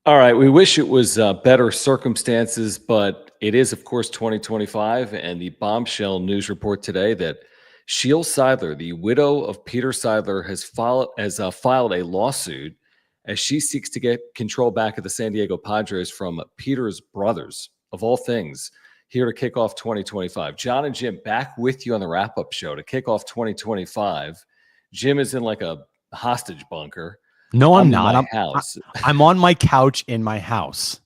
All right. We wish it was better circumstances, but it is, of course, 2025. And the bombshell news report today that Sheel Seidler, the widow of Peter Seidler, has filed a lawsuit as she seeks to get control back of the San Diego Padres from Peter's brothers, of all things, here to kick off 2025. John and Jim back with you on the wrap up show to kick off 2025. Jim is in like a hostage bunker. No, I'm In not. my house. I'm on my couch in my house.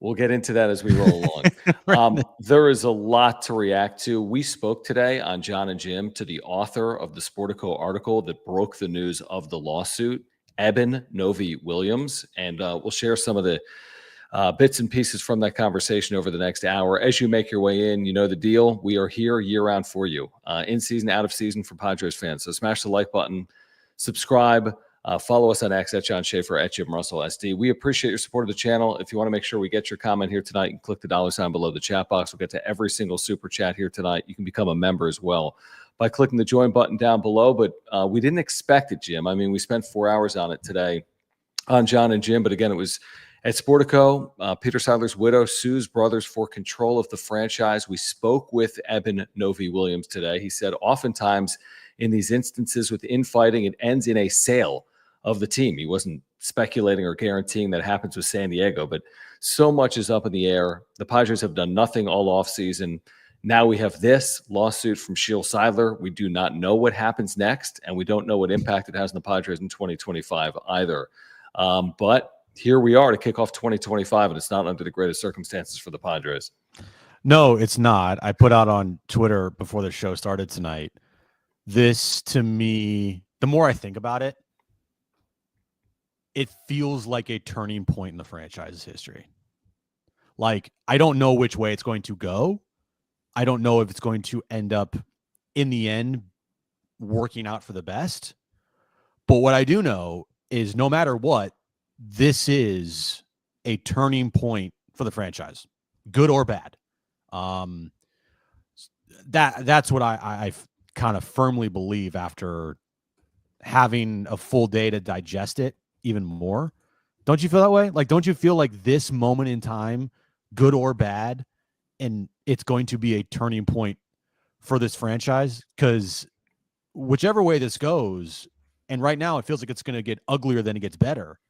We'll get into that as we roll along. There is a lot to react to. We spoke today on John and Jim to the author of the Sportico article that broke the news of the lawsuit, Eben Novy-Williams, and we'll share some of the bits and pieces from that conversation over the next hour. As you make your way in, you know the deal. We are here year-round for you, in season, out of season for Padres fans. So smash the like button, subscribe. Follow us on X at John Schaefer at Jim Russell SD. We appreciate your support of the channel. If you want to make sure we get your comment here tonight, you can click the $ below the chat box. We'll get to every single super chat here tonight. You can become a member as well by clicking the join button down below. But we didn't expect it, Jim. I mean, we spent 4 hours on it today on John and Jim. But again, it was at Sportico. Peter Seidler's widow sues brothers for control of the franchise. We spoke with Eben Novy-Williams today. He said oftentimes in these instances with infighting, it ends in a sale of the team. He wasn't speculating or guaranteeing that happens with San Diego, but so much is up in the air. The Padres have done nothing all offseason. Now we have this lawsuit from Sheel Seidler. We do not know what happens next, and we don't know what impact it has on the Padres in 2025 either. But here we are to kick off 2025, and it's not under the greatest circumstances for the Padres. No, it's not. I put out on Twitter before the show started tonight. This, to me, the more I think about it, it feels like a turning point in the franchise's history. Like, I don't know which way it's going to go. I don't know if it's going to end up, in the end, working out for the best. But what I do know is no matter what, this is a turning point for the franchise, good or bad. That's what I kind of firmly believe after having a full day to digest it even more. Don't you feel that way? Like, don't you feel like this moment in time, good or bad, and it's going to be a turning point for this franchise? Because whichever way this goes, and right now it feels like it's going to get uglier than it gets better,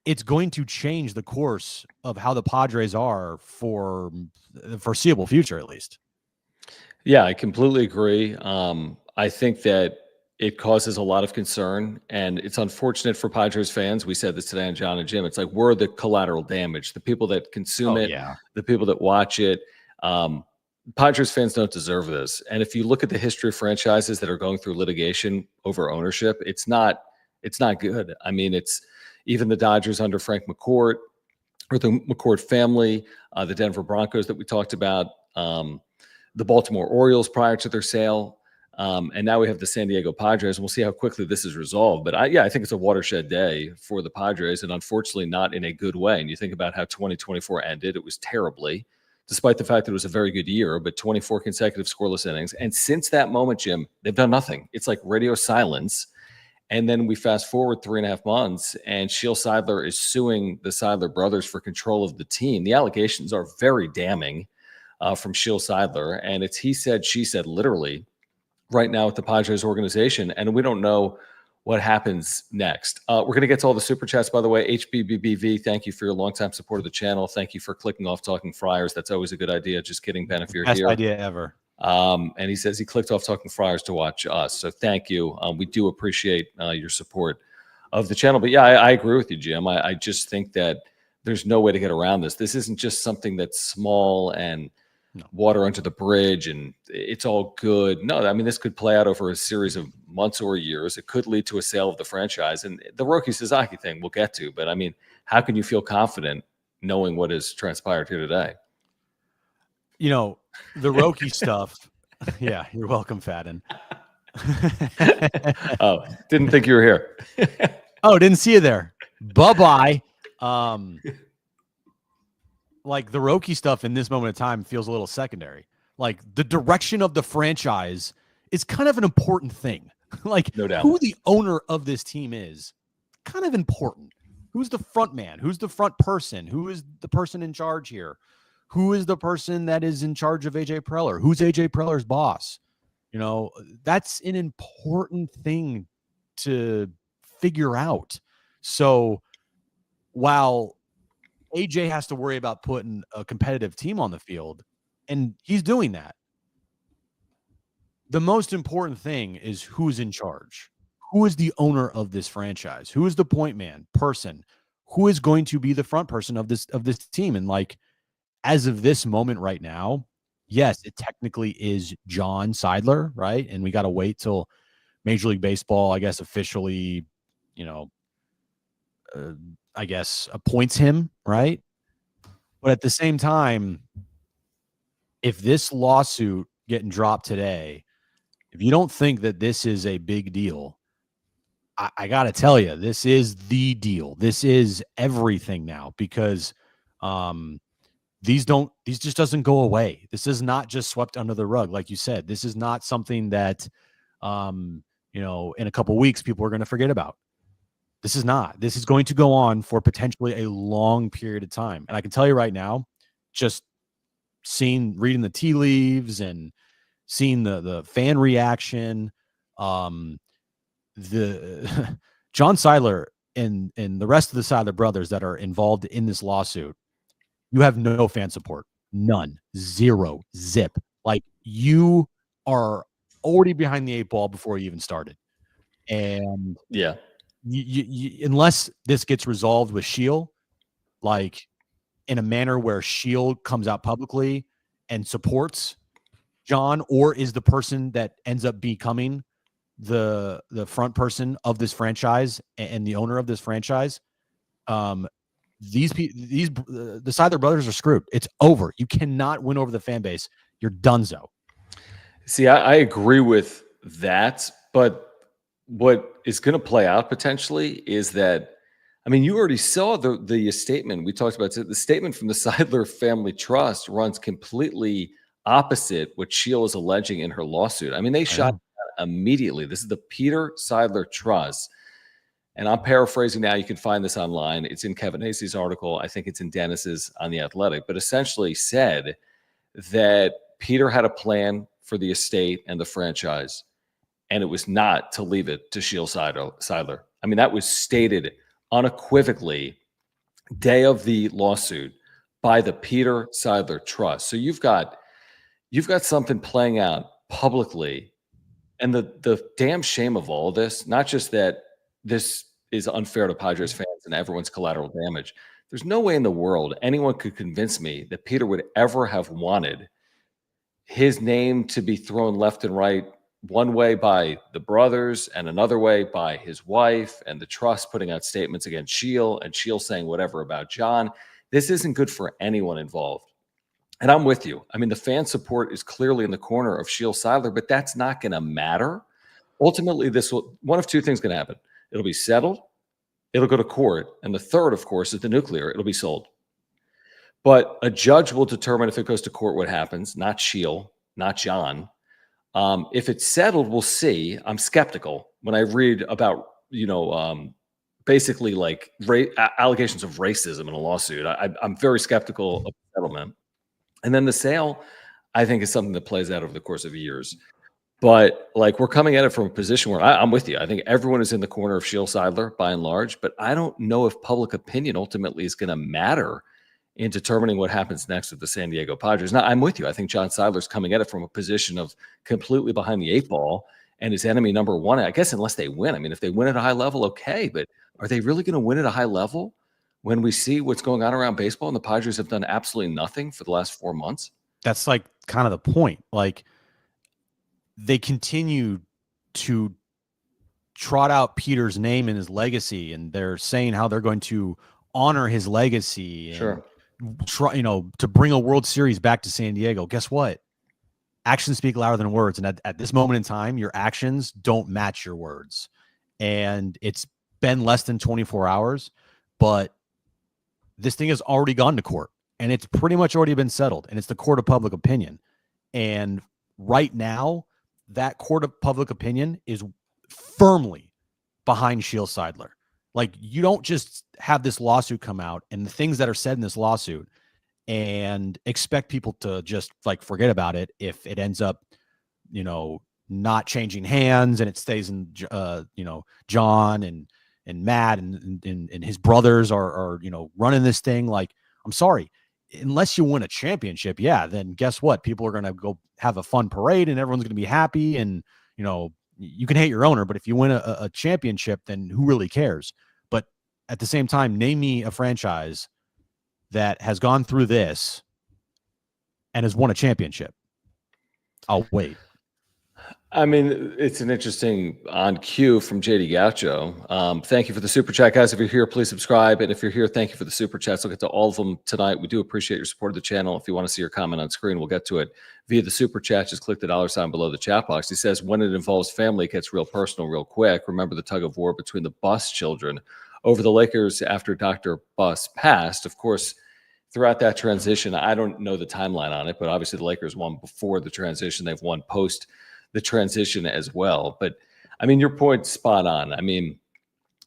it's going to change the course of how the Padres are for the foreseeable future, at least. Yeah, I completely agree. I think that it causes a lot of concern, and it's unfortunate for Padres fans. We said this today on John and Jim. It's like we're the collateral damage, the people that consume it, the people that watch it. Padres fans don't deserve this. And if you look at the history of franchises that are going through litigation over ownership, it's not good. I mean, it's even the Dodgers under Frank McCourt, or the McCourt family, the Denver Broncos that we talked about, the Baltimore Orioles prior to their sale. And now we have the San Diego Padres, and we'll see how quickly this is resolved. But I think it's a watershed day for the Padres, and unfortunately not in a good way. And you think about how 2024 ended, it was terribly, despite the fact that it was a very good year, but 24 consecutive scoreless innings. And since that moment, Jim, they've done nothing. It's like radio silence. And then we fast forward 3.5 months, and Sheel Seidler is suing the Seidler brothers for control of the team. The allegations are very damning from Sheel Seidler, and it's he said, she said, literally, right now with the Padres organization, and we don't know what happens next. We're going to get to all the super chats, by the way. HBBBV, thank you for your longtime support of the channel. Thank you for clicking off Talking Friars. That's always a good idea. Just kidding, Ben, if you're Best here. Best idea ever. And he says he clicked off Talking Friars to watch us. So thank you. We do appreciate your support of the channel. But yeah, I agree with you, Jim. I just think that there's no way to get around this. This isn't just something that's small and water under the bridge and it's all good. No, I mean, this could play out over a series of months or years. It could lead to a sale of the franchise. And the Roki Sasaki thing we'll get to. But I mean, how can you feel confident knowing what has transpired here today? You know, the Roki stuff. Yeah, you're welcome, Fadden. Oh, didn't think you were here. Oh, didn't see you there. Bye-bye. Like the Roki stuff in this moment of time feels a little secondary. Like the direction of the franchise is kind of an important thing. Like no doubt. Who the owner of this team is kind of important. Who's the front man? Who's the front person? Who is the person in charge here? Who is the person that is in charge of AJ Preller? Who's AJ Preller's boss? You know, that's an important thing to figure out. So while AJ has to worry about putting a competitive team on the field, and he's doing that, the most important thing is who's in charge. Who is the owner of this franchise? Who is the point man person? Who is going to be the front person of this team? And like, as of this moment right now, yes, it technically is John Seidler, right? And we got to wait till Major League Baseball, I guess, officially, you know, I guess appoints him, right? But at the same time, if this lawsuit getting dropped today, if you don't think that this is a big deal, I got to tell you, this is the deal. This is everything now, because these just doesn't go away. This is not just swept under the rug. Like you said, this is not something that, you know, in a couple of weeks, people are going to forget about. This is not. This is going to go on for potentially a long period of time. And I can tell you right now, just reading the tea leaves and seeing the fan reaction, the John Syler and the rest of the Seidler brothers that are involved in this lawsuit, you have no fan support. None. Zero. Zip. Like, you are already behind the 8 ball before you even started. And yeah, you, unless this gets resolved with Sheel, like in a manner where Sheel comes out publicly and supports John, or is the person that ends up becoming the front person of this franchise and the owner of this franchise, the Seidler brothers are screwed. It's over. You cannot win over the fan base. You're donezo. See, I agree with that, but what is going to play out potentially is that, I mean, you already saw the statement we talked about. The statement from the Seidler Family Trust runs completely opposite what Sheel is alleging in her lawsuit. I mean, they shot immediately. This is the Peter Seidler Trust. And I'm paraphrasing now. You can find this online. It's in Kevin Hasey's article. I think it's in Dennis's on The Athletic, but essentially said that Peter had a plan for the estate and the franchise, and it was not to leave it to Sheel Seidler. I mean, that was stated unequivocally day of the lawsuit by the Peter Seidler Trust. So you've got something playing out publicly. And the damn shame of all of this, not just that this is unfair to Padres fans and everyone's collateral damage. There's no way in the world anyone could convince me that Peter would ever have wanted his name to be thrown left and right, one way by the brothers and another way by his wife, and the trust putting out statements against Sheel, and Sheel saying whatever about John. This isn't good for anyone involved. And I'm with you. I mean, the fan support is clearly in the corner of Sheel Seidler, but that's not going to matter. Ultimately, one of two things going to happen. It'll be settled, it'll go to court, and the third, of course, is the nuclear. It'll be sold. But a judge will determine if it goes to court what happens, not Sheel, not John. If it's settled, we'll see. I'm skeptical when I read about, basically like allegations of racism in a lawsuit. I'm very skeptical of the settlement. And then the sale, I think, is something that plays out over the course of years. But like, we're coming at it from a position where I'm with you. I think everyone is in the corner of Sheel Seidler by and large, but I don't know if public opinion ultimately is going to matter in determining what happens next with the San Diego Padres. Now, I'm with you. I think John Seidler's coming at it from a position of completely behind the 8 ball and his enemy number one, I guess, unless they win. I mean, if they win at a high level, okay, but are they really going to win at a high level when we see what's going on around baseball and the Padres have done absolutely nothing for the last 4 months? That's like kind of the point. Like, they continue to trot out Peter's name and his legacy, and they're saying how they're going to honor his legacy and Sure. try, to bring a World Series back to San Diego. Guess what? Actions speak louder than words. And at this moment in time, your actions don't match your words. And it's been less than 24 hours, but this thing has already gone to court, and it's pretty much already been settled, and it's the court of public opinion. And right now, that court of public opinion is firmly behind Sheel Seidler. Like, you don't just have this lawsuit come out and the things that are said in this lawsuit and expect people to just like forget about it if it ends up, not changing hands and it stays in, John and Matt and his brothers are running this thing. Like, I'm sorry, unless you win a championship, then guess what? People are going to go have a fun parade and everyone's going to be happy. And, you can hate your owner, but if you win a championship, then who really cares? But at the same time, name me a franchise that has gone through this and has won a championship. I'll wait. I mean, it's an interesting on cue from JD Gaucho. Thank you for the super chat, guys. If you're here, please subscribe. And if you're here, thank you for the super chats. We'll get to all of them tonight. We do appreciate your support of the channel. If you want to see your comment on screen, we'll get to it via the super chat. Just click the $ below the chat box. He says, when it involves family, it gets real personal real quick. Remember the tug of war between the Bus children over the Lakers after Dr. Bus passed. Of course, throughout that transition, I don't know the timeline on it, but obviously the Lakers won before the transition. They've won post the transition as well. But I mean, your point's spot on. I mean,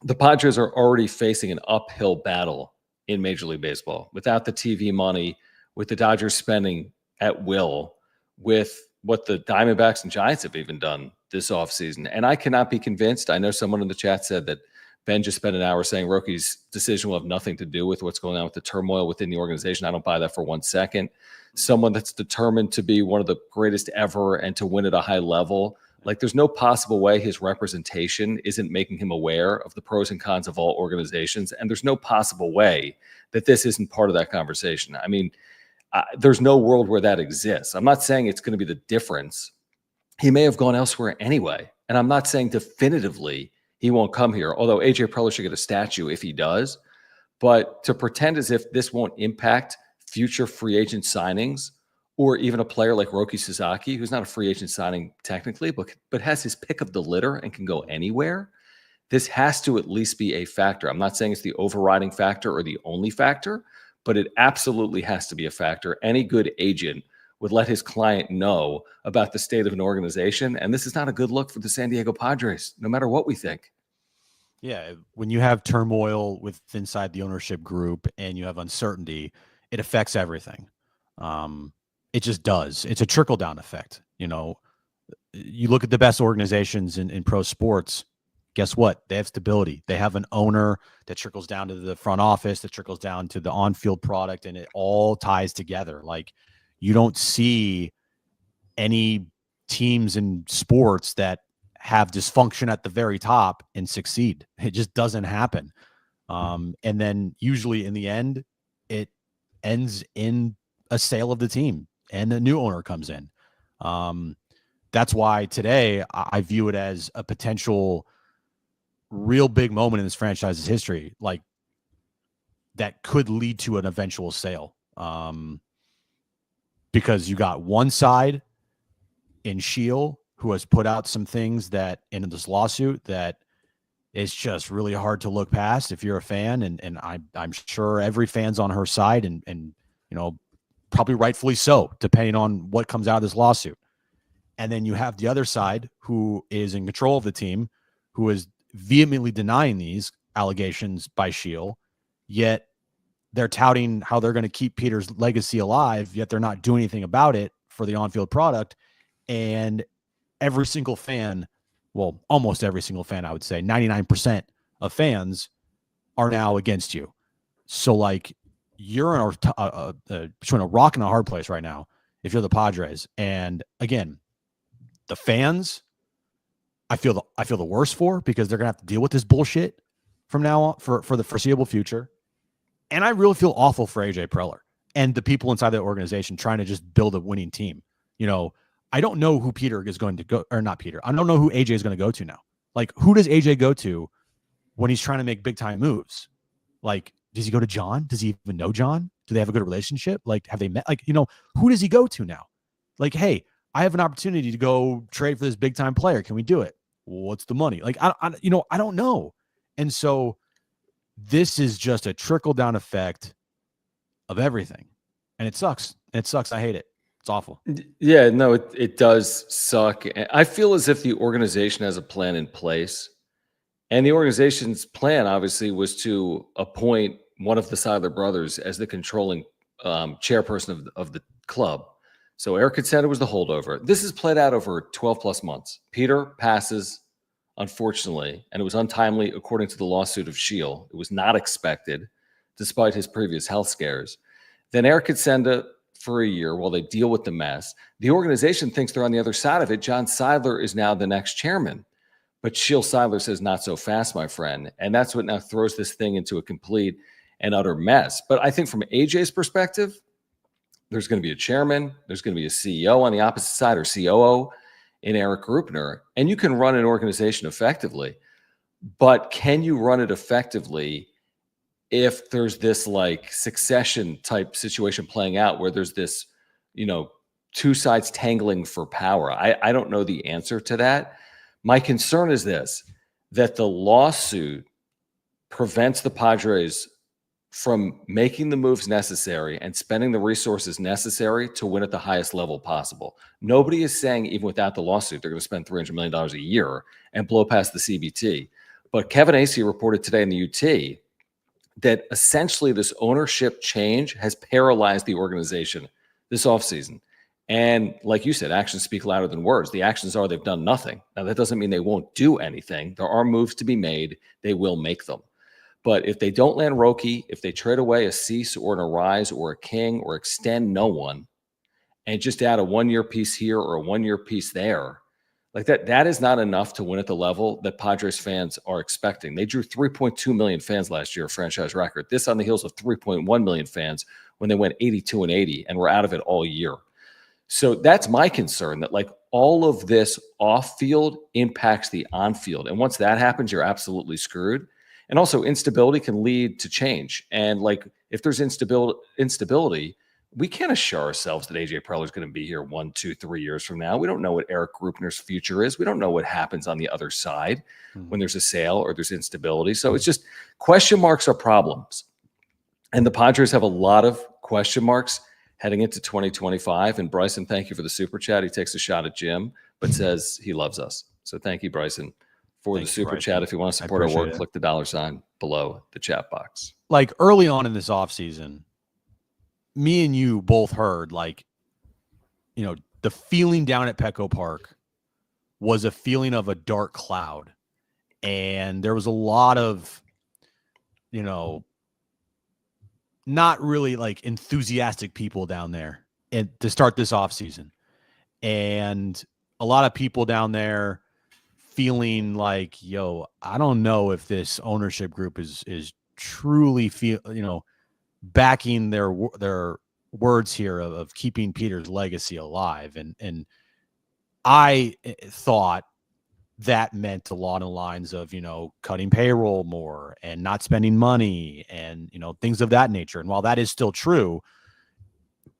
the Padres are already facing an uphill battle in Major League Baseball without the TV money, with the Dodgers spending at will, with what the Diamondbacks and Giants have even done this offseason. And I cannot be convinced. I know someone in the chat said that Ben just spent an hour saying Roki's decision will have nothing to do with what's going on with the turmoil within the organization. I don't buy that for 1 second. Someone that's determined to be one of the greatest ever and to win at a high level, like, there's no possible way his representation isn't making him aware of the pros and cons of all organizations. And there's no possible way that this isn't part of that conversation. I mean, there's no world where that exists. I'm not saying it's going to be the difference. He may have gone elsewhere anyway. And I'm not saying definitively he won't come here, although AJ Preller should get a statue if he does. But to pretend as if this won't impact future free agent signings, or even a player like Roki Sasaki, who's not a free agent signing technically, but has his pick of the litter and can go anywhere, this has to at least be a factor. I'm not saying it's the overriding factor or the only factor, but it absolutely has to be a factor. Any good agent would let his client know about the state of an organization, and this is not a good look for the San Diego Padres, no matter what we think. Yeah, when you have turmoil inside the ownership group and you have uncertainty, it affects everything. It just does. It's a trickle-down effect. You look at the best organizations in pro sports, guess what? They have stability. They have an owner that trickles down to the front office, that trickles down to the on-field product, and it all ties together. Like, you don't see any teams in sports that have dysfunction at the very top and succeed. It just doesn't happen. And then usually in the end, it ends in a sale of the team and a new owner comes in. That's why today I view it as a potential real big moment in this franchise's history, like, that could lead to an eventual sale. Because you got one side in Sheel who has put out some things that in this lawsuit that is just really hard to look past if you're a fan. And I'm sure every fan's on her side and probably rightfully so, depending on what comes out of this lawsuit. And then you have the other side who is in control of the team, who is vehemently denying these allegations by Sheel, yet they're touting how they're going to keep Peter's legacy alive, yet they're not doing anything about it for the on-field product. And every single fan, well, almost every single fan, I would say 99% of fans are now against you. So, like, you're in between a rock and a hard place right now if you're the Padres. And again, the fans, I feel the worst for, because they're going to have to deal with this bullshit from now on for the foreseeable future. And I really feel awful for AJ Preller and the people inside the organization trying to just build a winning team. I don't know who Peter is going to go, or not Peter. I don't know who AJ is going to go to now. Like, who does AJ go to when he's trying to make big time moves? Like, does he go to John? Does he even know John? Do they have a good relationship? Like, have they met? Like, who does he go to now? Like, hey, I have an opportunity to go trade for this big time player. Can we do it? What's the money? Like, I don't know. And so this is just a trickle down effect of everything. And it sucks. I hate it. It's awful. Yeah, no, it does suck. I feel as if the organization has a plan in place And the organization's plan, obviously, was to appoint one of the Seidler brothers as the controlling chairperson of the club. So Eric Kutsenda was the holdover. This is played out over 12 plus months. Peter passes, unfortunately, and it was untimely according to the lawsuit of Sheel. It was not expected, despite his previous health scares. Then Eric Kutsenda for a year while they deal with the mess. The organization thinks they're on the other side of it. John Seidler is now the next chairman. But Sheel Syler says, not so fast, my friend. And that's what now throws this thing into a complete and utter mess. But I think from AJ's perspective, there's going to be a chairman, there's going to be a CEO on the opposite side, or COO in Eric Grupner, and you can run an organization effectively. But can you run it effectively if there's this like succession type situation playing out where there's this, two sides tangling for power? I don't know the answer to that. My concern is this, that the lawsuit prevents the Padres from making the moves necessary and spending the resources necessary to win at the highest level possible. Nobody is saying, even without the lawsuit, they're going to spend $300 million a year and blow past the CBT. But Kevin Acee reported today in the UT that essentially this ownership change has paralyzed the organization this offseason. And like you said, actions speak louder than words. The actions are they've done nothing. Now, that doesn't mean they won't do anything. There are moves to be made. They will make them. But if they don't land Roki, if they trade away a Cease or an Arise or a King or extend no one and just add a 1 year piece here or a 1 year piece there, like that is not enough to win at the level that Padres fans are expecting. They drew 3.2 million fans last year, franchise record. This on the heels of 3.1 million fans when they went 82-80 and were out of it all year. So that's my concern, that like all of this off field impacts the on field. And once that happens, you're absolutely screwed. And also instability can lead to change. And like, if there's instability, we can't assure ourselves that AJ Preller is going to be here 1, 2, 3 years from now. We don't know what Eric Grupner's future is. We don't know what happens on the other side when there's a sale or there's instability. So it's just question marks are problems. And the Padres have a lot of question marks heading into 2025. And Bryson, thank you for the super chat. He takes a shot at Jim, but says he loves us. So thank you, Bryson, for the super chat. If you want to support our work, click the $ below the chat box. Like early on in this offseason, me and you both heard like, the feeling down at Petco Park was a feeling of a dark cloud. And there was a lot of, not really like enthusiastic people down there to start this offseason. And a lot of people down there feeling like, I don't know if this ownership group is truly backing their words here of keeping Peter's legacy alive. And I thought that meant along the lines of, cutting payroll more and not spending money and, things of that nature. And while that is still true,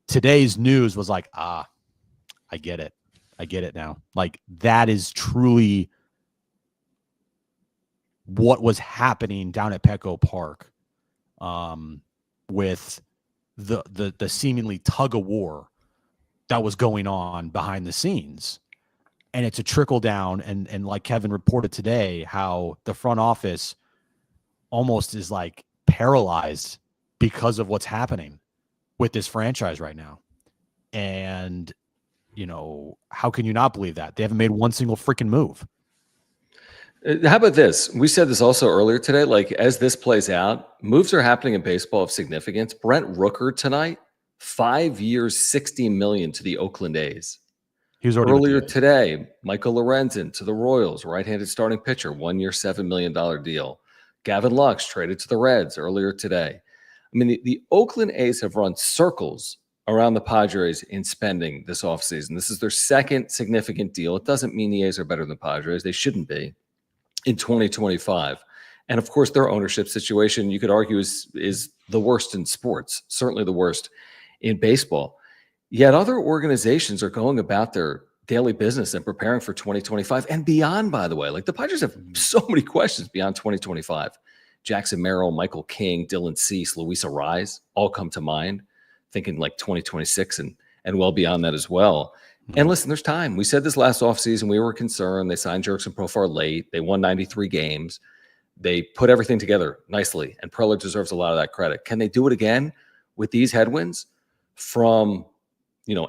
today's news was like, I get it. I get it now. Like that is truly what was happening down at Petco Park with the seemingly tug of war that was going on behind the scenes. And it's a trickle down. And like Kevin reported today, how the front office almost is like paralyzed because of what's happening with this franchise right now. And, how can you not believe that? They haven't made one single freaking move. How about this? We said this also earlier today. Like, as this plays out, moves are happening in baseball of significance. Brent Rooker tonight, 5 years, $60 million to the Oakland A's. He was already earlier today. Michael Lorenzen to the Royals, right-handed starting pitcher, 1 year, $7 million deal. Gavin Lux traded to the Reds earlier today. I mean, the Oakland A's have run circles around the Padres in spending this offseason. This is their second significant deal. It doesn't mean the A's are better than the Padres. They shouldn't be in 2025. And of course, their ownership situation, you could argue, is the worst in sports, certainly the worst in baseball. Yet other organizations are going about their daily business and preparing for 2025 and beyond, by the way. Like the Padres have so many questions beyond 2025. Jackson Merrill, Michael King, Dylan Cease, Luis Arise all come to mind, thinking like 2026 and well beyond that as well. And listen, there's time. We said this last offseason. We were concerned. They signed Jurickson Profar late. They won 93 games. They put everything together nicely, and Preller deserves a lot of that credit. Can they do it again with these headwinds from,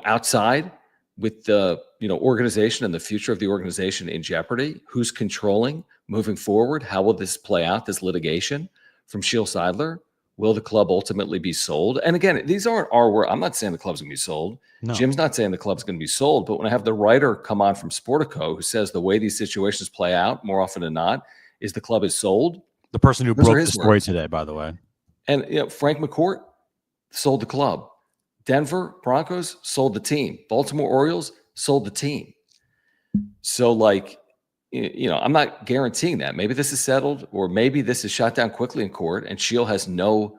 outside, with the, organization and the future of the organization in jeopardy? Who's controlling moving forward? How will this play out, this litigation from Sheel Seidler? Will the club ultimately be sold? And again, these aren't our words. I'm not saying the club's going to be sold. No. Jim's not saying the club's going to be sold. But when I have the writer come on from Sportico who says the way these situations play out, more often than not, is the club is sold. The person who broke the story today, by the way. And Frank McCourt sold the club. Denver Broncos sold the team. Baltimore Orioles sold the team. So, I'm not guaranteeing that. Maybe this is settled, or maybe this is shot down quickly in court, and Sheel has no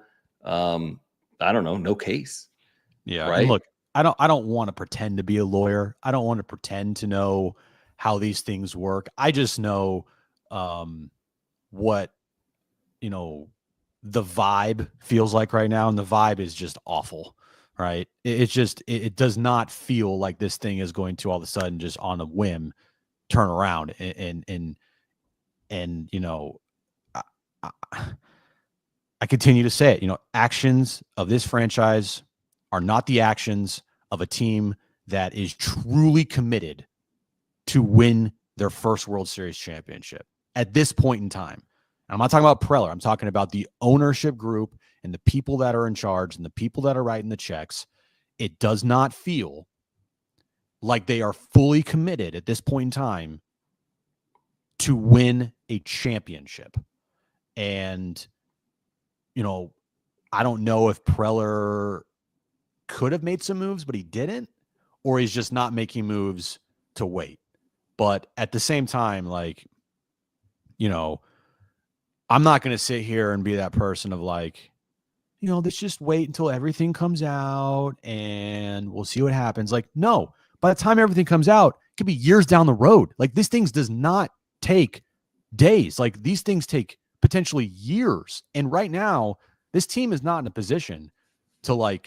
case. Yeah. Right. And look, I don't want to pretend to be a lawyer. I don't want to pretend to know how these things work. I just know what the vibe feels like right now, and the vibe is just awful. Right. It does not feel like this thing is going to all of a sudden just on a whim turn around and I continue to say it, actions of this franchise are not the actions of a team that is truly committed to win their first World Series championship at this point in time. And I'm not talking about Preller. I'm talking about the ownership group and the people that are in charge and the people that are writing the checks. It does not feel like they are fully committed at this point in time to win a championship. And, I don't know if Preller could have made some moves, but he didn't, or he's just not making moves to wait. But at the same time, I'm not going to sit here and be that person of let's just wait until everything comes out and we'll see what happens. No, by the time everything comes out, it could be years down the road. These things does not take days. These things take potentially years. And right now, this team is not in a position to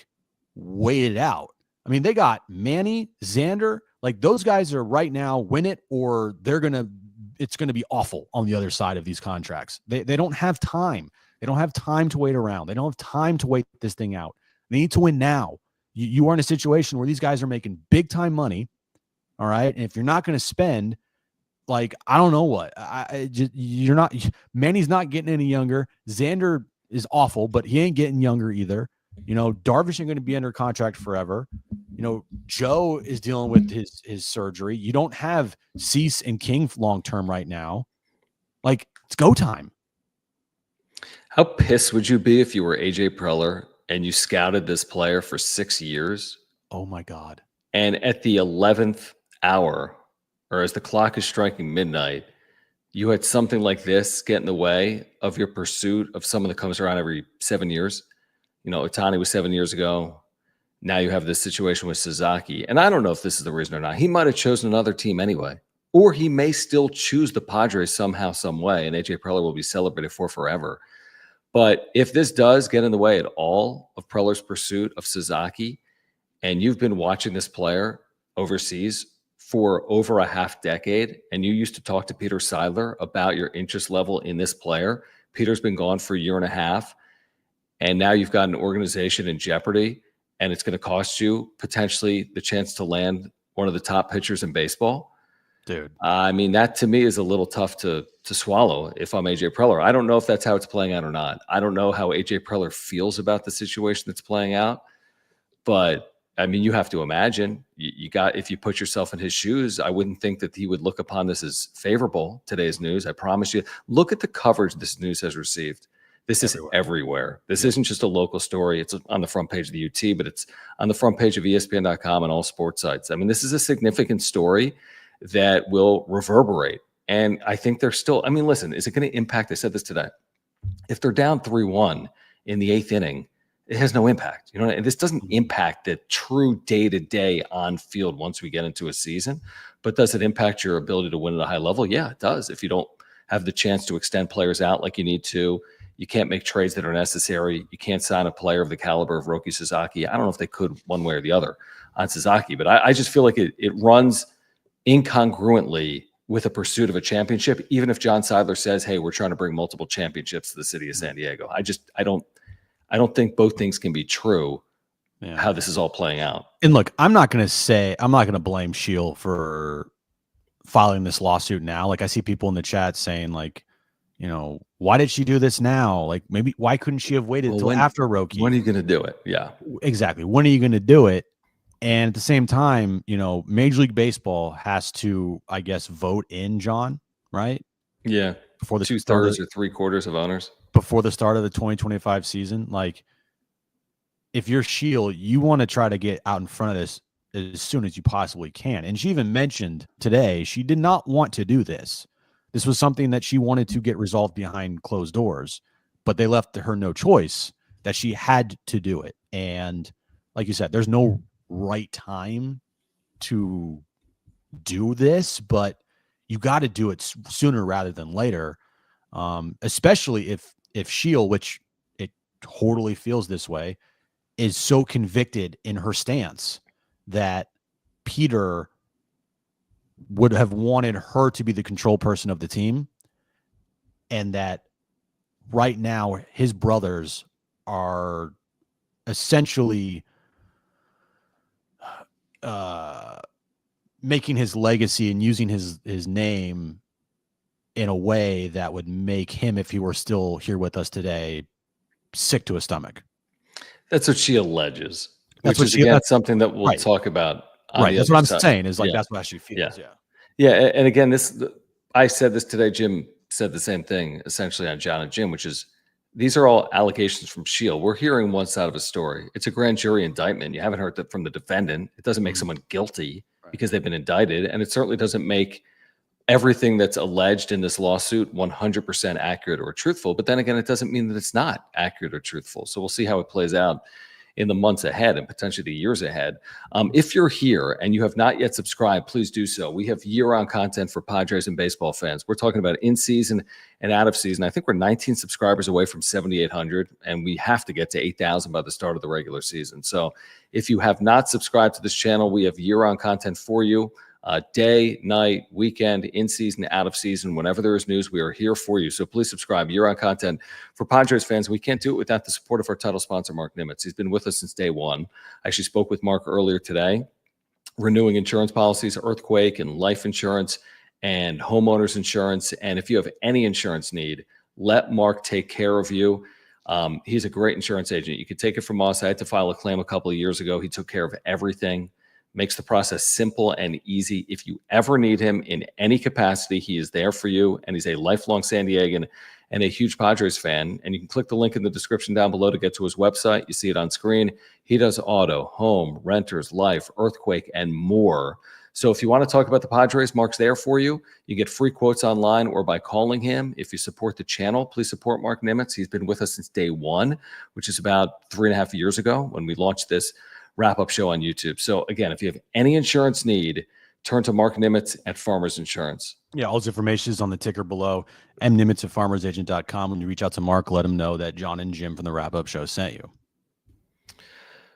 wait it out. I mean, they got Manny, Xander, those guys are right now win it or it's going to be awful on the other side of these contracts. They don't have time. They don't have time to wait around. They don't have time to wait this thing out. They need to win now. You are in a situation where these guys are making big time money. All right. And if you're not going to spend, I don't know what, Manny's not getting any younger. Xander is awful, but he ain't getting younger either. Darvish ain't going to be under contract forever. Joe is dealing with his surgery. You don't have Cease and King long-term right now. It's go time. How pissed would you be if you were AJ Preller and you scouted this player for 6 years? Oh my God. And at the 11th hour, or as the clock is striking midnight, you had something like this get in the way of your pursuit of someone that comes around every 7 years. Ohtani was 7 years ago. Now you have this situation with Sasaki. And I don't know if this is the reason or not. He might have chosen another team anyway. Or he may still choose the Padres somehow, some way, and AJ Preller will be celebrated for forever. But if this does get in the way at all of Preller's pursuit of Sasaki, and you've been watching this player overseas for over a half decade, and you used to talk to Peter Seidler about your interest level in this player, Peter's been gone for a year and a half, and now you've got an organization in jeopardy, and it's going to cost you potentially the chance to land one of the top pitchers in baseball. Dude. I mean, that to me is a little tough to swallow if I'm AJ Preller. I don't know if that's how it's playing out or not. I don't know how AJ Preller feels about the situation that's playing out. But, I mean, you have to imagine, if you put yourself in his shoes, I wouldn't think that he would look upon this as favorable, today's news. I promise you. Look at the coverage this news has received. This is everywhere. This isn't just a local story. It's on the front page of the UT, but it's on the front page of ESPN.com and all sports sites. I mean, this is a significant story that will reverberate. And I think they're still, I mean, listen, is it going to impact? I said this today. If they're down 3-1 in the 8th inning, it has no impact. This doesn't impact the true day-to-day on field once we get into a season. But does it impact your ability to win at a high level? Yeah, it does. If you don't have the chance to extend players out like you need to, you can't make trades that are necessary. You can't sign a player of the caliber of Roki Sasaki. I don't know if they could one way or the other on Sasaki, but I just feel like it runs incongruently with a pursuit of a championship, even if John Seidler says, hey, we're trying to bring multiple championships to the city of San Diego. I don't think both things can be true, how this is all playing out. And look, I'm not going to blame Sheel for filing this lawsuit now. Like, I see people in the chat saying, like, you know, why did she do this now? Like, maybe why couldn't she have waited until after Roki? When are you going to do it? Yeah, exactly. When are you going to do it? And at the same time, you know, Major League Baseball has to, I guess, vote in John, right? Yeah. Before the 2/3 or 3/4 of owners. Before the start of the 2025 season. Like, if you're Sheel, you want to try to get out in front of this as soon as you possibly can. And she even mentioned today she did not want to do this. This was something that she wanted to get resolved behind closed doors, but they left her no choice, that she had to do it. And like you said, there's no right time to do this, but you got to do it sooner rather than later. Especially if Sheel, which it totally feels this way, is so convicted in her stance that Peter would have wanted her to be the control person of the team, and that right now his brothers are essentially making his legacy and using his name in a way that would make him, if he were still here with us today, sick to his stomach. That's what she alleges. Which is again something that we'll talk about. Right. That's what I'm saying is, like, that's what she feels. Yeah. And again, I said this today. Jim said the same thing essentially on John and Jim, which is these are all allegations from Sheel. We're hearing one side of a story. It's a grand jury indictment. You haven't heard that from the defendant. It doesn't make someone guilty because they've been indicted. And it certainly doesn't make everything that's alleged in this lawsuit 100% accurate or truthful. But then again, it doesn't mean that it's not accurate or truthful. So we'll see how it plays out in the months ahead and potentially the years ahead. If you're here and you have not yet subscribed, please do so. We have year-round content for Padres and baseball fans. We're talking about in season and out of season. I think we're 19 subscribers away from 7,800, and we have to get to 8,000 by the start of the regular season. So if you have not subscribed to this channel, we have year-round content for you. Day, night, weekend, in season, out of season, whenever there is news, we are here for you. So please subscribe. Year-round content for Padres fans. We can't do it without the support of our title sponsor, Mark Nimitz. He's been with us since day one. I actually spoke with Mark earlier today, renewing insurance policies, earthquake and life insurance and homeowners insurance. And if you have any insurance need, let Mark take care of you. He's a great insurance agent. You could take it from us. I had to file a claim a couple of years ago. He took care of everything. Makes the process simple and easy. If you ever need him in any capacity, he is there for you. And he's a lifelong San Diegan and a huge Padres fan. And you can click the link in the description down below to get to his website. You see it on screen. He does auto, home, renters, life, earthquake, and more. So if you want to talk about the Padres, Mark's there for you. You get free quotes online or by calling him. If you support the channel, please support Mark Nimitz. He's been with us since day one, which is about 3.5 years ago when we launched this wrap-up show on YouTube. So again, if you have any insurance need, turn to Mark Nimitz at Farmers Insurance. Yeah, all this information is on the ticker below, mnimitz at farmersagent.com. When you reach out to Mark, let him know that John and Jim from the wrap-up show sent you.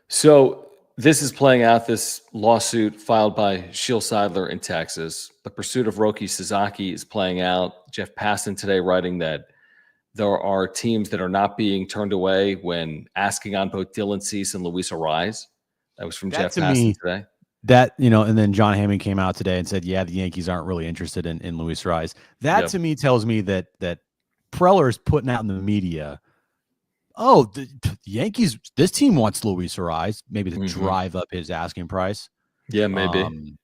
So this is playing out, this lawsuit filed by Sheel Seidler in Texas. The pursuit of Roki Sasaki is playing out. Jeff Passan today writing that there are teams that are not being turned away when asking on both Dylan Cease and Luis Ariz. That was from Jeff Passan today. That, you know, and then John Hammond came out today and said, yeah, the Yankees aren't really interested in Luis Ariz. That to me tells me that Preller is putting out in the media, oh, the Yankees, this team wants Luis Ariz, maybe to drive up his asking price. Yeah, maybe.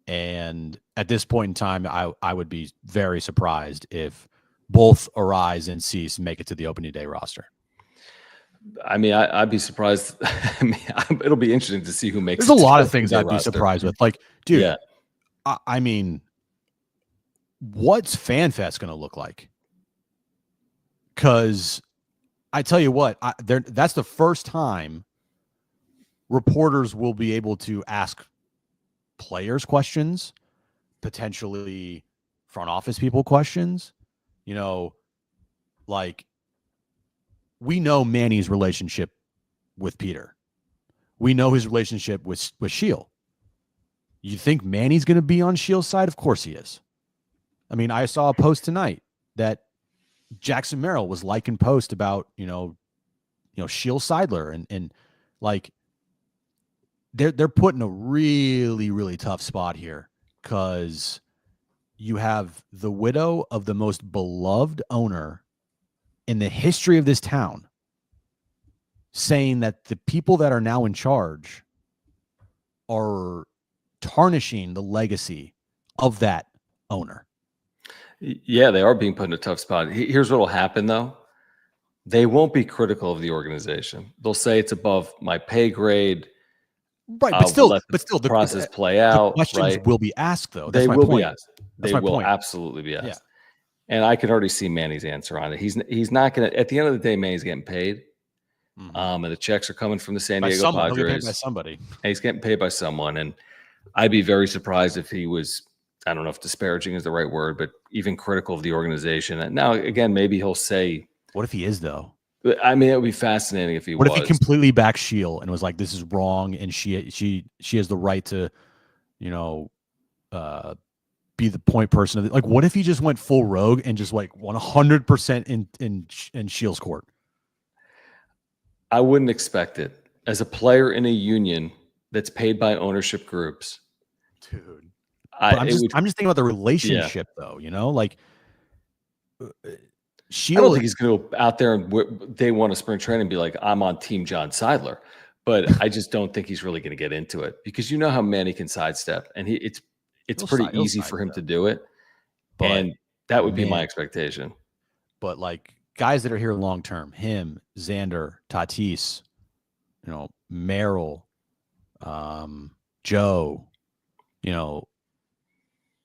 And at this point in time, I would be very surprised if both Ariz and Cease make it to the opening day roster. I mean, I'd be surprised. I mean, it'll be interesting to see who makes. There's a lot of things I'd be surprised with. Like, dude, yeah. I mean, what's FanFest going to look like? Because I tell you what, that's the first time reporters will be able to ask players questions, potentially front office people questions. You know, like, we know Manny's relationship with Peter. We know his relationship with Sheel. You think Manny's going to be on Sheel's side? Of course he is. I mean, I saw a post tonight that Jackson Merrill was liking post about, Sheel Seidler and like they're put in a really, really tough spot here because you have the widow of the most beloved owner in the history of this town saying that the people that are now in charge are tarnishing the legacy of that owner. Yeah, they are being put in a tough spot. Here's what will happen, though. They won't be critical of the organization. They'll say it's above my pay grade. Right, but still, let the process play the out. questions Right? will be asked, though. They will be asked. That's They my will point. absolutely be asked. Yeah. And I can already see Manny's answer on it. He's not going to. At the end of the day, Manny's getting paid, and the checks are coming from the San Diego Padres. He'll get paid by somebody. And he's getting paid by someone, and I'd be very surprised if he was. I don't know if disparaging is the right word, but even critical of the organization. And now, again, maybe he'll say, "What if he is, though?" I mean, it would be fascinating if he was. What if he completely backed Sheel and was like, "This is wrong," and she has the right to, be the point person of it. Like, what if he just went full rogue and just like 100% in Sheel's court? I wouldn't expect it as a player in a union that's paid by ownership groups, dude. I'm just thinking about the relationship, though. Like Sheel. I don't think he's going to go out there and day one of spring training and be like, "I'm on Team John Seidler," but I just don't think he's really going to get into it because you know how Manny can sidestep, and it's pretty easy for him to do it, and that would be my expectation. But like guys that are here long term, him, Xander, Tatis, Merrill, Joe,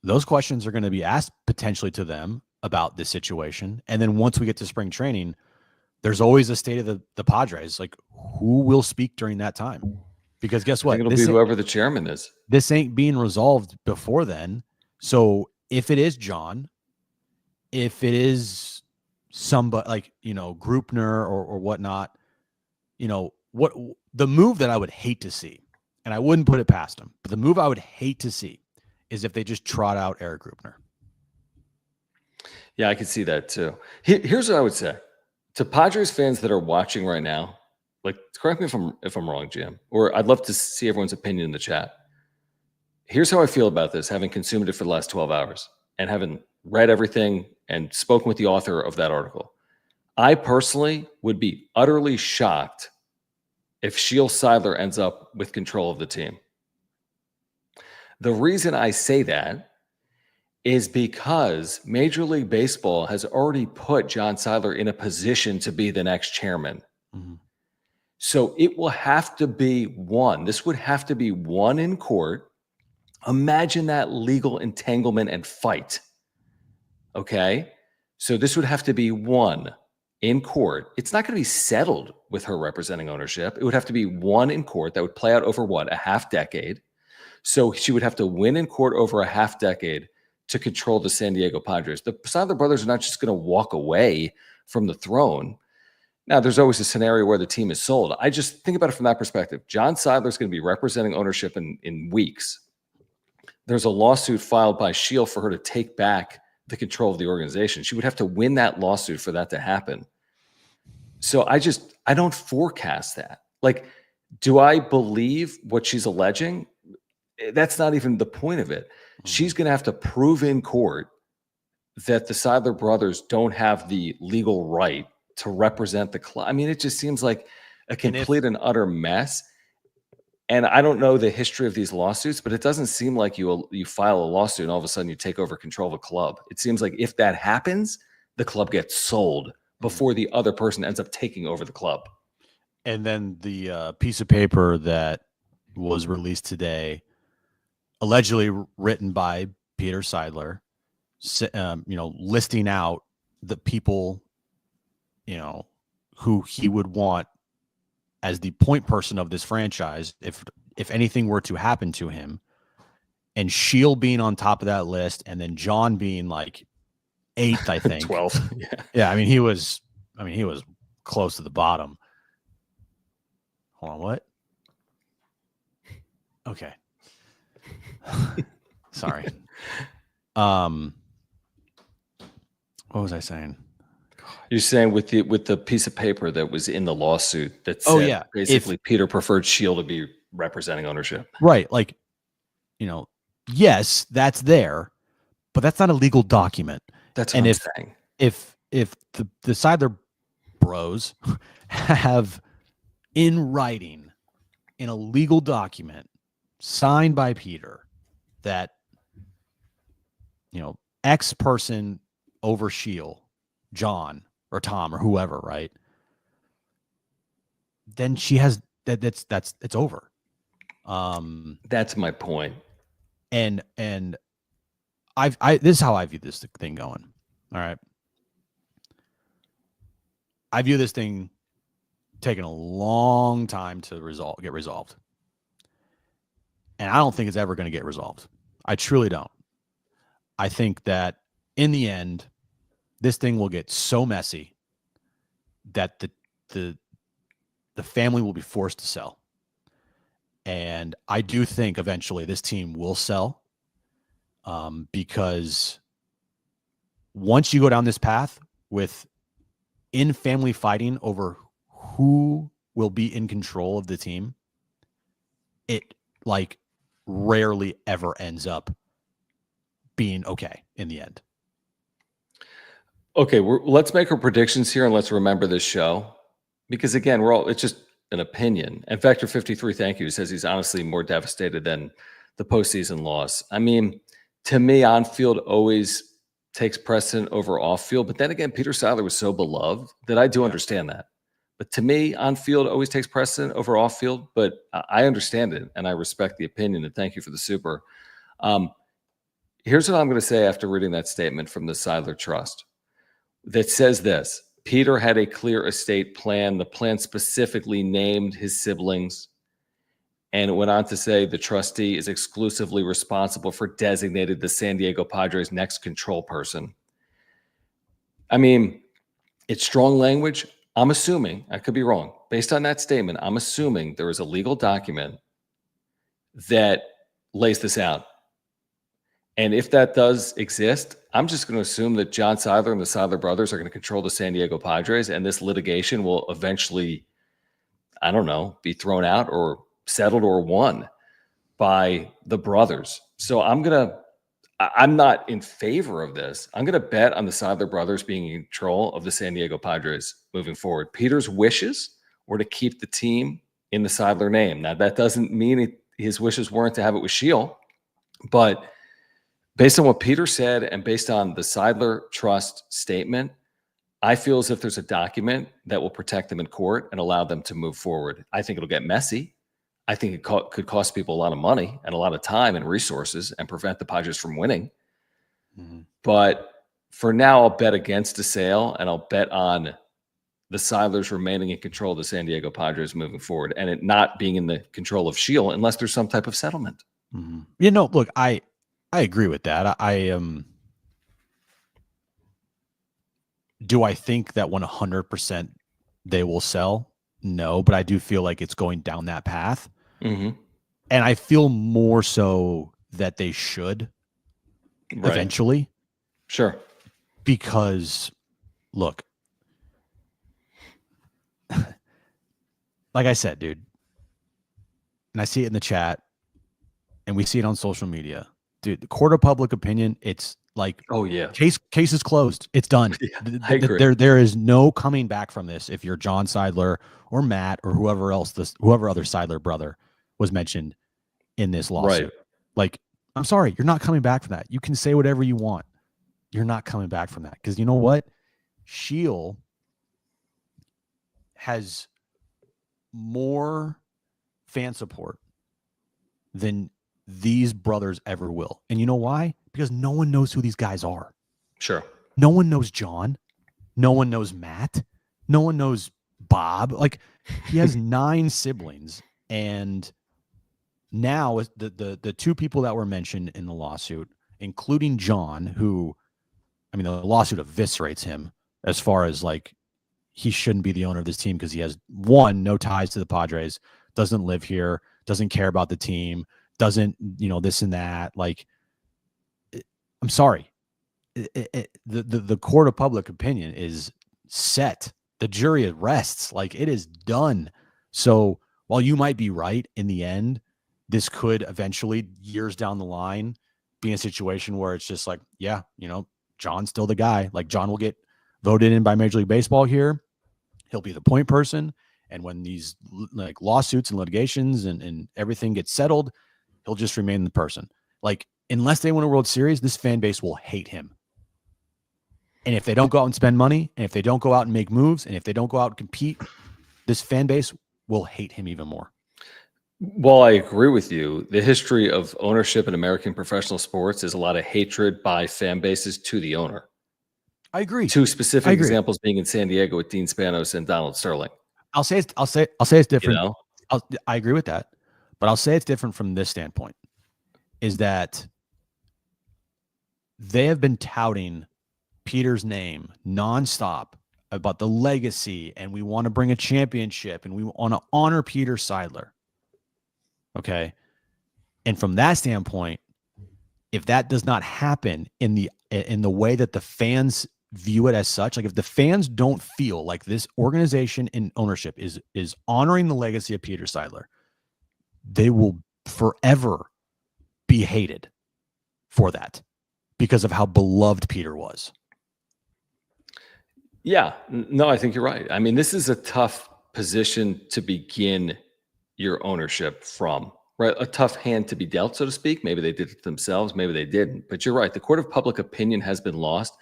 those questions are going to be asked potentially to them about this situation. And then once we get to spring training, there's always a state of the Padres. Like, who will speak during that time? Because guess what? It'll be whoever the chairman is. This ain't being resolved before then. So if it is John, if it is somebody like, Grupner or whatnot, what the move that I would hate to see, and I wouldn't put it past him, but the move I would hate to see is if they just trot out Eric Grupner. Yeah, I could see that too. Here's what I would say to Padres fans that are watching right now. Like, correct me if I'm wrong, Jim, or I'd love to see everyone's opinion in the chat. Here's how I feel about this, having consumed it for the last 12 hours and having read everything and spoken with the author of that article. I personally would be utterly shocked if Sheel Seidler ends up with control of the team. The reason I say that is because Major League Baseball has already put John Syler in a position to be the next chairman. Mm-hmm. So it will have to be one. This would have to be one in court. Imagine that legal entanglement and fight. Okay? So this would have to be one in court. It's not going to be settled with her representing ownership. It would have to be one in court that would play out over what? A half decade. So she would have to win in court over a half decade to control the San Diego Padres. The Seidler brothers are not just going to walk away from the throne. Now, there's always a scenario where the team is sold. I just think about it from that perspective. John Seidler is going to be representing ownership in weeks. There's a lawsuit filed by Sheel for her to take back the control of the organization. She would have to win that lawsuit for that to happen. So I don't forecast that. Like, do I believe what she's alleging? That's not even the point of it. She's going to have to prove in court that the Seidler brothers don't have the legal right to represent the club. I mean, it just seems like a complete and utter mess. And I don't know the history of these lawsuits, but it doesn't seem like you file a lawsuit and all of a sudden you take over control of a club. It seems like if that happens, the club gets sold before the other person ends up taking over the club. And then the piece of paper that was released today, allegedly written by Peter Seidler, listing out the people, who he would want as the point person of this franchise if anything were to happen to him, and Sheel being on top of that list, and then John being like 8th, I think. 12th. Yeah. I mean, he was close to the bottom. Hold on, what? Okay. Sorry. What was I saying? You're saying with the piece of paper that was in the lawsuit that said basically Peter preferred Sheel to be representing ownership. Right. Like, yes, that's there, but that's not a legal document. That's what I'm saying. If the Seidler bros have in writing in a legal document signed by Peter that X person over Sheel, John or Tom or whoever, right? Then she has that's it's over. That's my point. And this is how I view this thing going. All right. I view this thing taking a long time to get resolved. And I don't think it's ever going to get resolved. I truly don't. I think that in the end, this thing will get so messy that the family will be forced to sell. And I do think eventually this team will sell, because once you go down this path with in-family fighting over who will be in control of the team, it like rarely ever ends up being okay in the end. Okay, let's make our predictions here and let's remember this show, because again, it's just an opinion. And Vector 53, thank you, says he's honestly more devastated than the postseason loss. I mean, to me, on-field always takes precedent over off-field. But then again, Peter Seidler was so beloved that I do understand that. But to me, on-field always takes precedent over off-field. But I understand it, and I respect the opinion. And thank you for the super. Here's what I'm going to say after reading that statement from the Syler Trust that says this: Peter had a clear estate plan. The plan specifically named his siblings. And it went on to say the trustee is exclusively responsible for designated the San Diego Padres' next control person. I mean, it's strong language. I'm assuming, I could be wrong, based on that statement, I'm assuming there is a legal document that lays this out. And if that does exist, I'm just going to assume that John Syler and the Seidler brothers are going to control the San Diego Padres, and this litigation will eventually, I don't know, be thrown out or settled or won by the brothers. So I'm not in favor of this. I'm going to bet on the Seidler brothers being in control of the San Diego Padres moving forward. Peter's wishes were to keep the team in the Seidler name. Now, that doesn't mean his wishes weren't to have it with Sheel, but based on what Peter said and based on the Seidler Trust statement, I feel as if there's a document that will protect them in court and allow them to move forward. I think it'll get messy. I think it could cost people a lot of money and a lot of time and resources and prevent the Padres from winning. Mm-hmm. But for now, I'll bet against a sale, and I'll bet on the Seidlers remaining in control of the San Diego Padres moving forward, and it not being in the control of Sheel unless there's some type of settlement. Mm-hmm. Look, I agree with that. Do I think that 100% they will sell? No, but I do feel like it's going down that path. Mm-hmm. And I feel more so that they should eventually. Sure. Because, look, like I said, dude, and I see it in the chat, and we see it on social media. Dude, the court of public opinion, it's like, oh yeah, case is closed. It's done. Yeah, I agree. There is no coming back from this. If you're John Seidler or Matt or whoever other Seidler brother was mentioned in this lawsuit, right? Like, I'm sorry, you're not coming back from that. You can say whatever you want. You're not coming back from that, because you know what? Sheel has more fan support than these brothers ever will. And you know why? Because no one knows who these guys are. Sure. No one knows John. No one knows Matt. No one knows Bob. Like, he has 9 siblings. And now the 2 people that were mentioned in the lawsuit, including John, who, I mean, the lawsuit eviscerates him as far as like, he shouldn't be the owner of this team because he has, 1, no ties to the Padres, doesn't live here, doesn't care about the team, doesn't, this and that. Like, I'm sorry. The court of public opinion is set. The jury rests. Like, it is done. So while you might be right in the end, this could eventually, years down the line, be in a situation where it's just like, yeah, John's still the guy. Like, John will get voted in by Major League Baseball here. He'll be the point person. And when these like lawsuits and litigations and everything gets settled, he'll just remain the person. Like, unless they win a World Series, this fan base will hate him. And if they don't go out and spend money, and if they don't go out and make moves, and if they don't go out and compete, this fan base will hate him even more. Well, I agree with you. The history of ownership in American professional sports is a lot of hatred by fan bases to the owner. I agree. Two specific examples being in San Diego with Dean Spanos and Donald Sterling. I'll say it's different. I agree with that, but I'll say it's different from this standpoint. Is that they have been touting Peter's name nonstop about the legacy, and we want to bring a championship, and we want to honor Peter Seidler. Okay. And from that standpoint, if that does not happen in the way that the fans view it as such, like if the fans don't feel like this organization and ownership is honoring the legacy of Peter Seidler, they will forever be hated for that because of how beloved Peter was. Yeah, no, I think you're right. I mean, this is a tough position to begin your ownership from, right? A tough hand to be dealt, so to speak. Maybe they did it themselves, maybe they didn't. But you're right. The court of public opinion has been lost,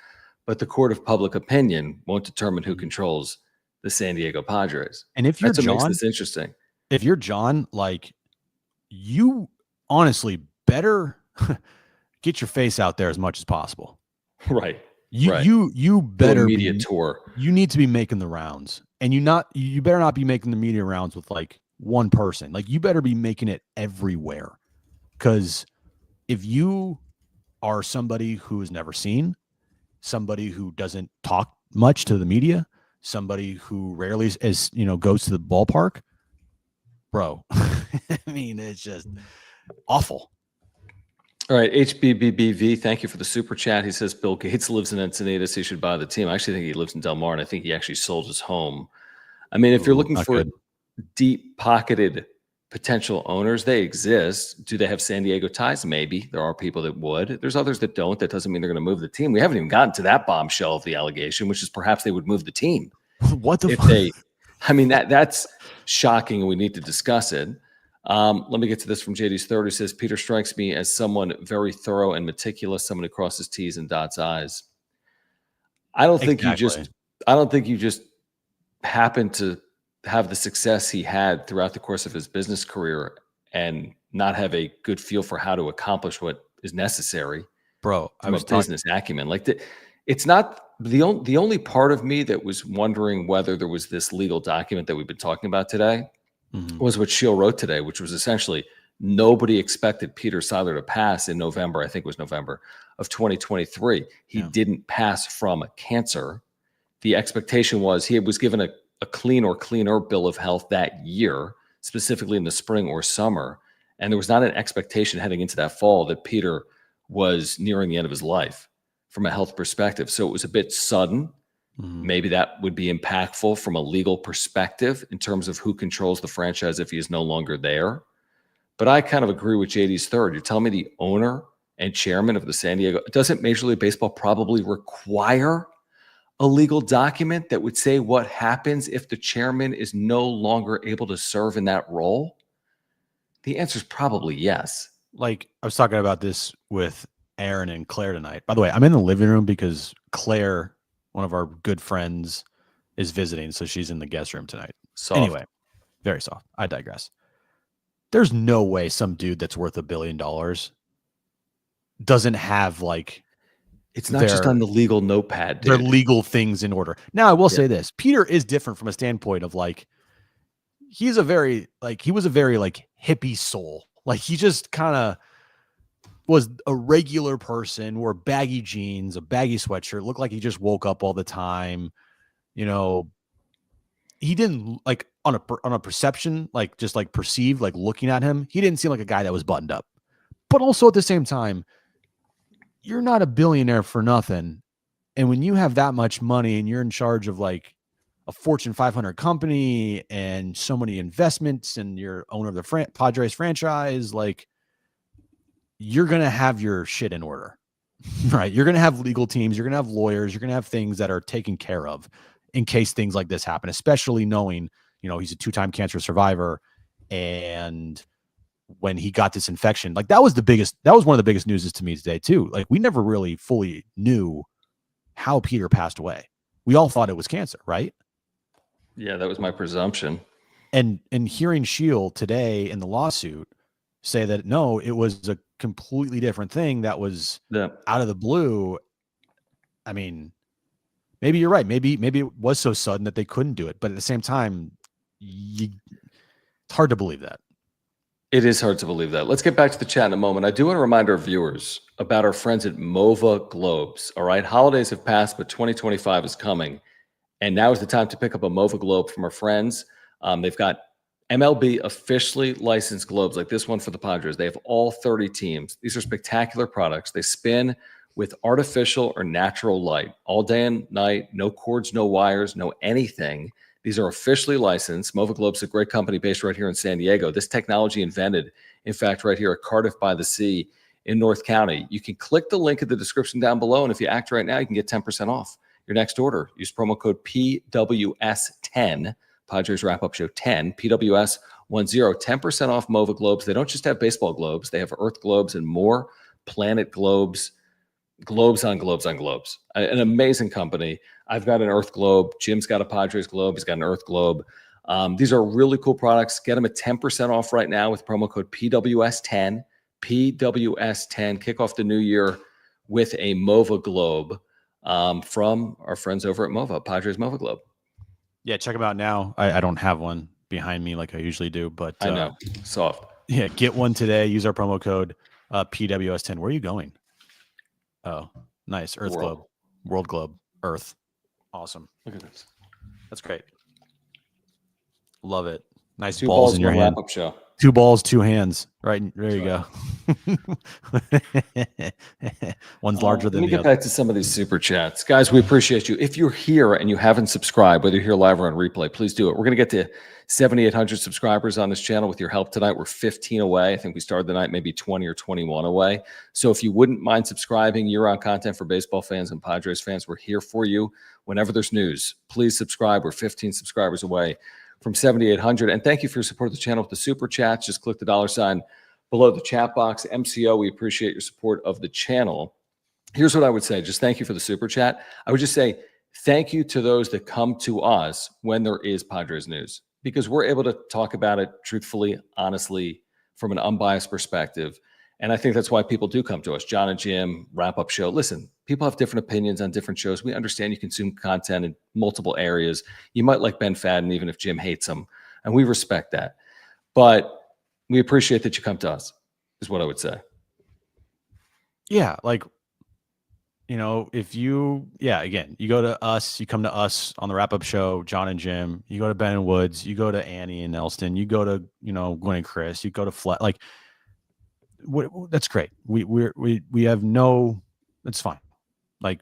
but the court of public opinion won't determine who controls the San Diego Padres. And if you're That's what John, makes this interesting. If you're John, like, you honestly better get your face out there as much as possible. Right. You better media tour. You need to be making the rounds, and you better not be making the media rounds with like one person. Like, you better be making it everywhere, because if you are somebody who is never seen, somebody who doesn't talk much to the media, somebody who rarely goes to the ballpark, bro. I mean, it's just awful. All right, HBBBV, thank you for the super chat. He says Bill Gates lives in Encinitas. He should buy the team. I actually think he lives in Del Mar, and I think he actually sold his home. I mean, if you're looking for deep-pocketed potential owners, they exist. Do they have San Diego ties? Maybe. There are people that would. There's others that don't. That doesn't mean they're going to move the team. We haven't even gotten to that bombshell of the allegation, which is perhaps they would move the team. What the fuck? I mean, that's shocking, and we need to discuss it. Let me get to this from JD's Third. He says, Peter strikes me as someone very thorough and meticulous, someone who crosses T's and dots I's. I don't think you just happen to have the success he had throughout the course of his business career and not have a good feel for how to accomplish what is necessary. Bro, from a business acumen. Like, it's not the only part of me that was wondering whether there was this legal document that we've been talking about today. Was what Sheel wrote today, which was essentially nobody expected Peter Seidler to pass in November. I think it was November of 2023. He didn't pass from cancer. The expectation was he was given a clean or cleaner bill of health that year, specifically in the spring or summer. And there was not an expectation heading into that fall that Peter was nearing the end of his life from a health perspective. So it was a bit sudden. Maybe that would be impactful from a legal perspective in terms of who controls the franchise if he is no longer there. But I kind of agree with JD's Third. You're telling me the owner and chairman of the San Diego, doesn't Major League Baseball probably require a legal document that would say what happens if the chairman is no longer able to serve in that role? The answer is probably yes. Like, I was talking about this with Aaron and Claire tonight. By the way, I'm in the living room because Claire, one of our good friends, is visiting, so she's in the guest room tonight. Soft. Anyway, very soft. I digress. There's no way some dude that's worth $1 billion doesn't have, like, it's not just on the legal notepad, dude. Their legal things in order. Now, I will say this. Peter is different from a standpoint of, like, he was a very hippie soul. Like, he just kind of was a regular person, wore baggy jeans, a baggy sweatshirt, looked like he just woke up all the time. He didn't, like, on a perception, like just like perceived, like looking at him, he didn't seem like a guy that was buttoned up. But also at the same time, you're not a billionaire for nothing. And when you have that much money and you're in charge of like a Fortune 500 company and so many investments and you're owner of the Padres franchise, like you're going to have your shit in order, right? You're going to have legal teams. You're going to have lawyers. You're going to have things that are taken care of in case things like this happen, especially knowing, he's a 2-time cancer survivor. And when he got this infection, like that was one of the biggest news to me today too. Like we never really fully knew how Peter passed away. We all thought it was cancer, right? Yeah, that was my presumption. And hearing Sheel today in the lawsuit say that no, it was a completely different thing that was out of the blue. I mean, maybe you're right. Maybe it was so sudden that they couldn't do it. But at the same time, it's hard to believe that. It is hard to believe that. Let's get back to the chat in a moment. I do want to remind our viewers about our friends at MOA Globes. All right, holidays have passed, but 2025 is coming. And now is the time to pick up a MOA Globe from our friends. They've got MLB officially licensed globes like this one for the Padres. They have all 30 teams. These are spectacular products. They spin with artificial or natural light all day and night, no cords, no wires, no anything. These are officially licensed. MOA Globe's a great company based right here in San Diego. This technology invented, in fact, right here at Cardiff by the Sea in North County. You can click the link in the description down below, and if you act right now, you can get 10% off your next order. Use promo code PWS10, Padres Wrap-Up Show 10, PWS10, 10% off MOA Globes. They don't just have baseball globes. They have Earth globes and more planet globes, globes on globes on globes. An amazing company. I've got an Earth globe. Jim's got a Padres globe. He's got an Earth globe. These are really cool products. Get them at 10% off right now with promo code PWS10, PWS10. Kick off the new year with a MOA globe from our friends over at MOA, Padres MOA Globe. Yeah, check them out now. I don't have one behind me like I usually do, but I know, soft. Yeah, get one today. Use our promo code PWS10. Where are you going? Oh, nice. Earth Globe. World Globe. Earth. Awesome. Look at this. That's great. Love it. Nice Two balls in your hand. Wrap-Up Show. 2 balls, 2 hands. Right there you go. One's larger than the other. Let me get back to some of these super chats. Guys, we appreciate you. If you're here and you haven't subscribed, whether you're here live or on replay, please do it. We're going to get to 7,800 subscribers on this channel with your help tonight. We're 15 away. I think we started the night maybe 20 or 21 away. So if you wouldn't mind subscribing, year-round content for baseball fans and Padres fans, we're here for you. Whenever there's news, please subscribe. We're 15 subscribers away from 7,800. And thank you for your support of the channel with the super chats. Just click the $ below the chat box. MCO, we appreciate your support of the channel. Here's what I would say. Just thank you for the super chat. I would just say thank you to those that come to us when there is Padres news, because we're able to talk about it truthfully, honestly, from an unbiased perspective. And I think that's why people do come to us. John and Jim, Wrap-Up Show. Listen, people have different opinions on different shows. We understand you consume content in multiple areas. You might like Ben Fadden, even if Jim hates him. And we respect that. But we appreciate that you come to us, is what I would say. Yeah, like, if you, again, you go to us, you come to us on the Wrap-Up Show, John and Jim, you go to Ben and Woods, you go to Annie and Elston, you go to, Gwen and Chris, you go to Flat, like, that's great. We have no, it's fine. Like,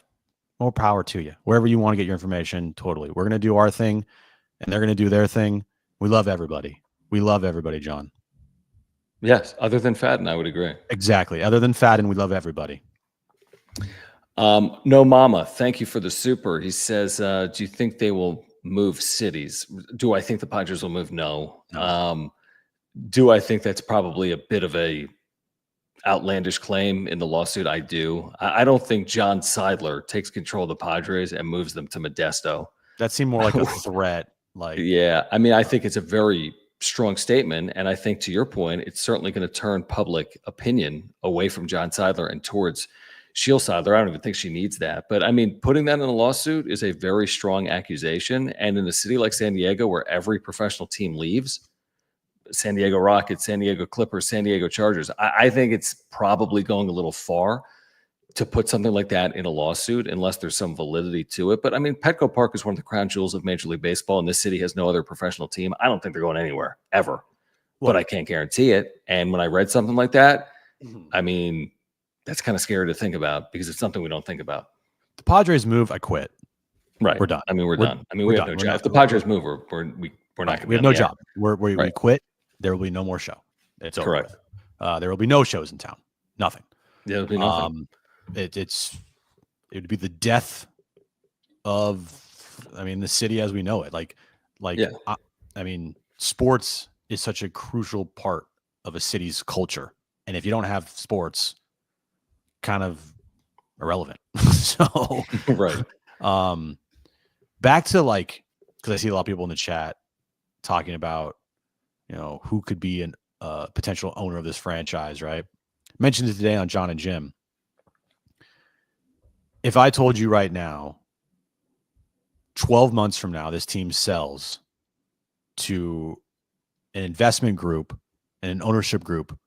more power to you. Wherever you want to get your information, totally. We're going to do our thing, and they're going to do their thing. We love everybody. We love everybody, John. Yes, other than Fadden, I would agree. Exactly. Other than Fadden, we love everybody. No Mama, thank you for the super. He says, do you think they will move cities? Do I think the Padres will move? No. Do I think that's probably a bit of a outlandish claim in the lawsuit? I do. I don't think John Seidler takes control of the Padres and moves them to Modesto. That seemed more like a threat. Like, yeah, I mean, I think it's a very strong statement, and I think to your point, it's certainly going to turn public opinion away from John Seidler and towards Sheel Syler. I don't even think she needs that, but I mean, putting that in a lawsuit is a very strong accusation. And in a city like San Diego, where every professional team leaves, San Diego Rockets, San Diego Clippers, San Diego Chargers, I think it's probably going a little far to put something like that in a lawsuit unless there's some validity to it. But I mean, Petco Park is one of the crown jewels of Major League Baseball, and this city has no other professional team. I don't think they're going anywhere ever, but I can't guarantee it. And when I read something like that, I mean, that's kind of scary to think about because it's something we don't think about. The Padres move, I quit. Right. We're done. I mean, we're done. I mean, we have no job. If the Padres move, we're not going to. We have no job. We quit. There will be no more show. It's over. Correct. There will be no shows in town. Nothing. Yeah, there'll be nothing. It would be the death of, I mean, the city as we know it. I mean, sports is such a crucial part of a city's culture, and if you don't have sports, kind of irrelevant. So right. Back to because I see a lot of people in the chat talking about, who could be an potential owner of this franchise, right? Mentioned it today on John and Jim. If I told you right now, 12 months from now, this team sells to an investment group and an ownership group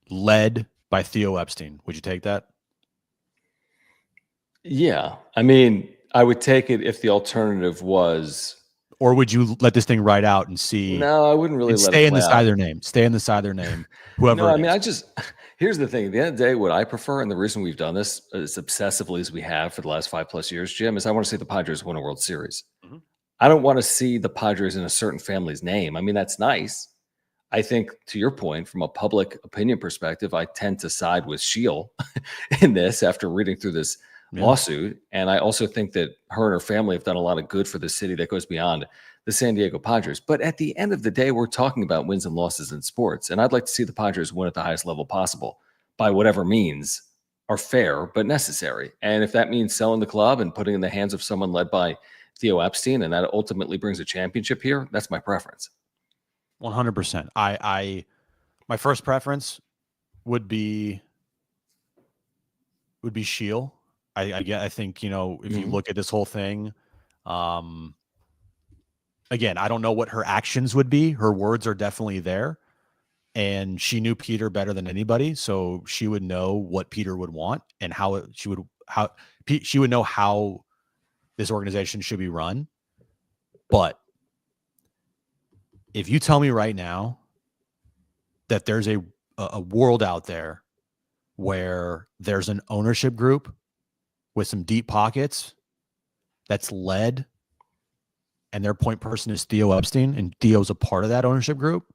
led by Theo Epstein, would you take that? Yeah. I mean, I would take it if the alternative was. Or would you let this thing ride out and see? No, I wouldn't really let stay it in the play side out. of their name. Stay in the side of their name. Whoever. No, I mean, here's the thing. At the end of the day, what I prefer, and the reason we've done this as obsessively as we have for the last 5+ years, Jim, is I want to see the Padres win a World Series. Mm-hmm. I don't want to see the Padres in a certain family's name. I mean, that's nice. I think, to your point, from a public opinion perspective, I tend to side with Sheel in this after reading through this lawsuit. And I also think that her and her family have done a lot of good for the city that goes beyond the San Diego Padres. But at the end of the day, we're talking about wins and losses in sports. And I'd like to see the Padres win at the highest level possible by whatever means are fair but necessary. And if that means selling the club and putting it in the hands of someone led by Theo Epstein, and that ultimately brings a championship here, that's my preference. 100%. My first preference would be Sheel. I think, if you look at this whole thing, again, I don't know what her actions would be. Her words are definitely there, and she knew Peter better than anybody, so she would know what Peter would want and she would know how this organization should be run. But if you tell me right now that there's a world out there where there's an ownership group with some deep pockets that's led, and their point person is Theo Epstein, and Theo's a part of that ownership group,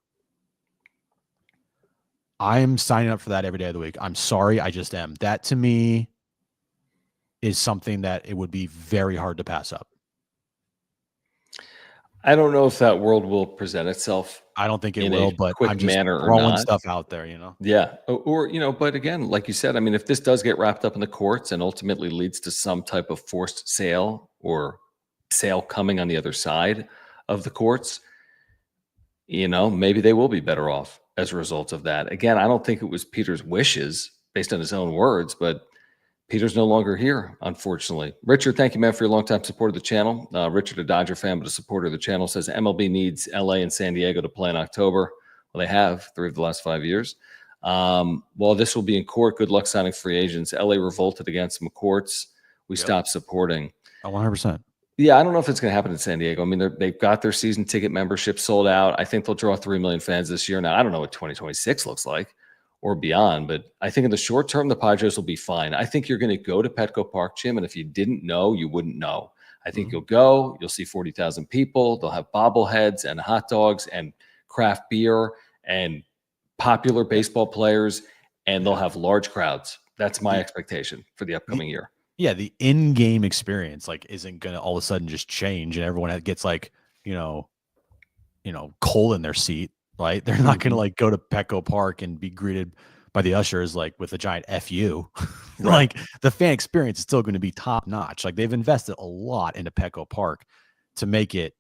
I'm signing up for that every day of the week. I'm sorry, I just am. That to me is something that it would be very hard to pass up. I don't know if that world will present itself. I don't think it will, but I'm just throwing stuff out there, Yeah. Or, but again, like you said, I mean, if this does get wrapped up in the courts and ultimately leads to some type of forced sale or sale coming on the other side of the courts, maybe they will be better off as a result of that. Again, I don't think it was Peter's wishes based on his own words, but Peter's no longer here, unfortunately. Richard, thank you, man, for your longtime support of the channel. Richard, a Dodger fan, but a supporter of the channel, says MLB needs LA and San Diego to play in October. Well, they have 3 of the last 5 years. While this will be in court, good luck signing free agents. LA revolted against some courts. We stopped supporting. 100%. Yeah, I don't know if it's going to happen in San Diego. I mean, they've got their season ticket membership sold out. I think they'll draw 3 million fans this year. Now, I don't know what 2026 looks like or beyond, but I think in the short term, the Padres will be fine. I think you're going to go to Petco Park, Jim, and if you didn't know, you wouldn't know. I think you'll go, you'll see 40,000 people. They'll have bobbleheads and hot dogs and craft beer and popular baseball players, and they'll have large crowds. That's my expectation for the upcoming year. Yeah, the in-game experience isn't going to all of a sudden just change, and everyone gets cold in their seat. Right? They're not going to go to Petco Park and be greeted by the ushers with a giant FU. Right. The fan experience is still going to be top notch. They've invested a lot into Petco Park to make it,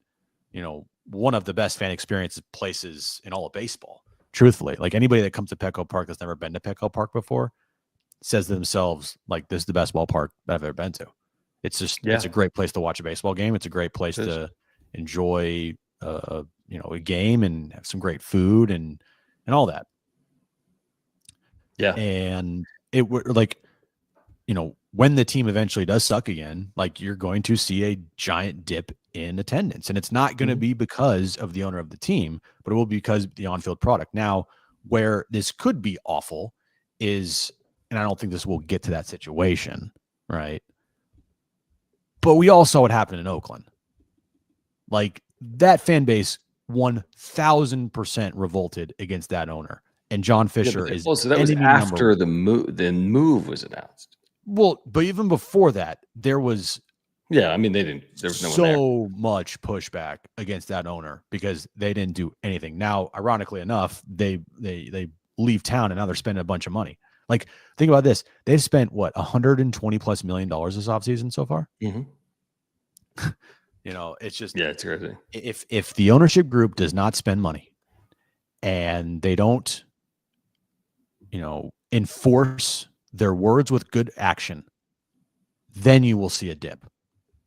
one of the best fan experiences places in all of baseball. Truthfully, anybody that comes to Petco Park that's never been to Petco Park before says to themselves, this is the best ballpark that I've ever been to. It's just, it's a great place to watch a baseball game. It's a great place to enjoy a game and have some great food and all that. Yeah. And it when the team eventually does suck again, like you're going to see a giant dip in attendance, and it's not going to be because of the owner of the team, but it will be because of the on-field product. Now, where this could be awful is, and I don't think this will get to that situation, right? But we all saw what happened in Oakland. Like that fan base 1,000% revolted against that owner. And John Fisher is so that was after the move was announced. Well, but even before that, there was there was no one there. So much pushback against that owner because they didn't do anything. Now, ironically enough, they leave town and now they're spending a bunch of money. Like, think about this. They've spent what, $120+ million this offseason so far? It's just, it's crazy. If the ownership group does not spend money and they don't, enforce their words with good action, then you will see a dip.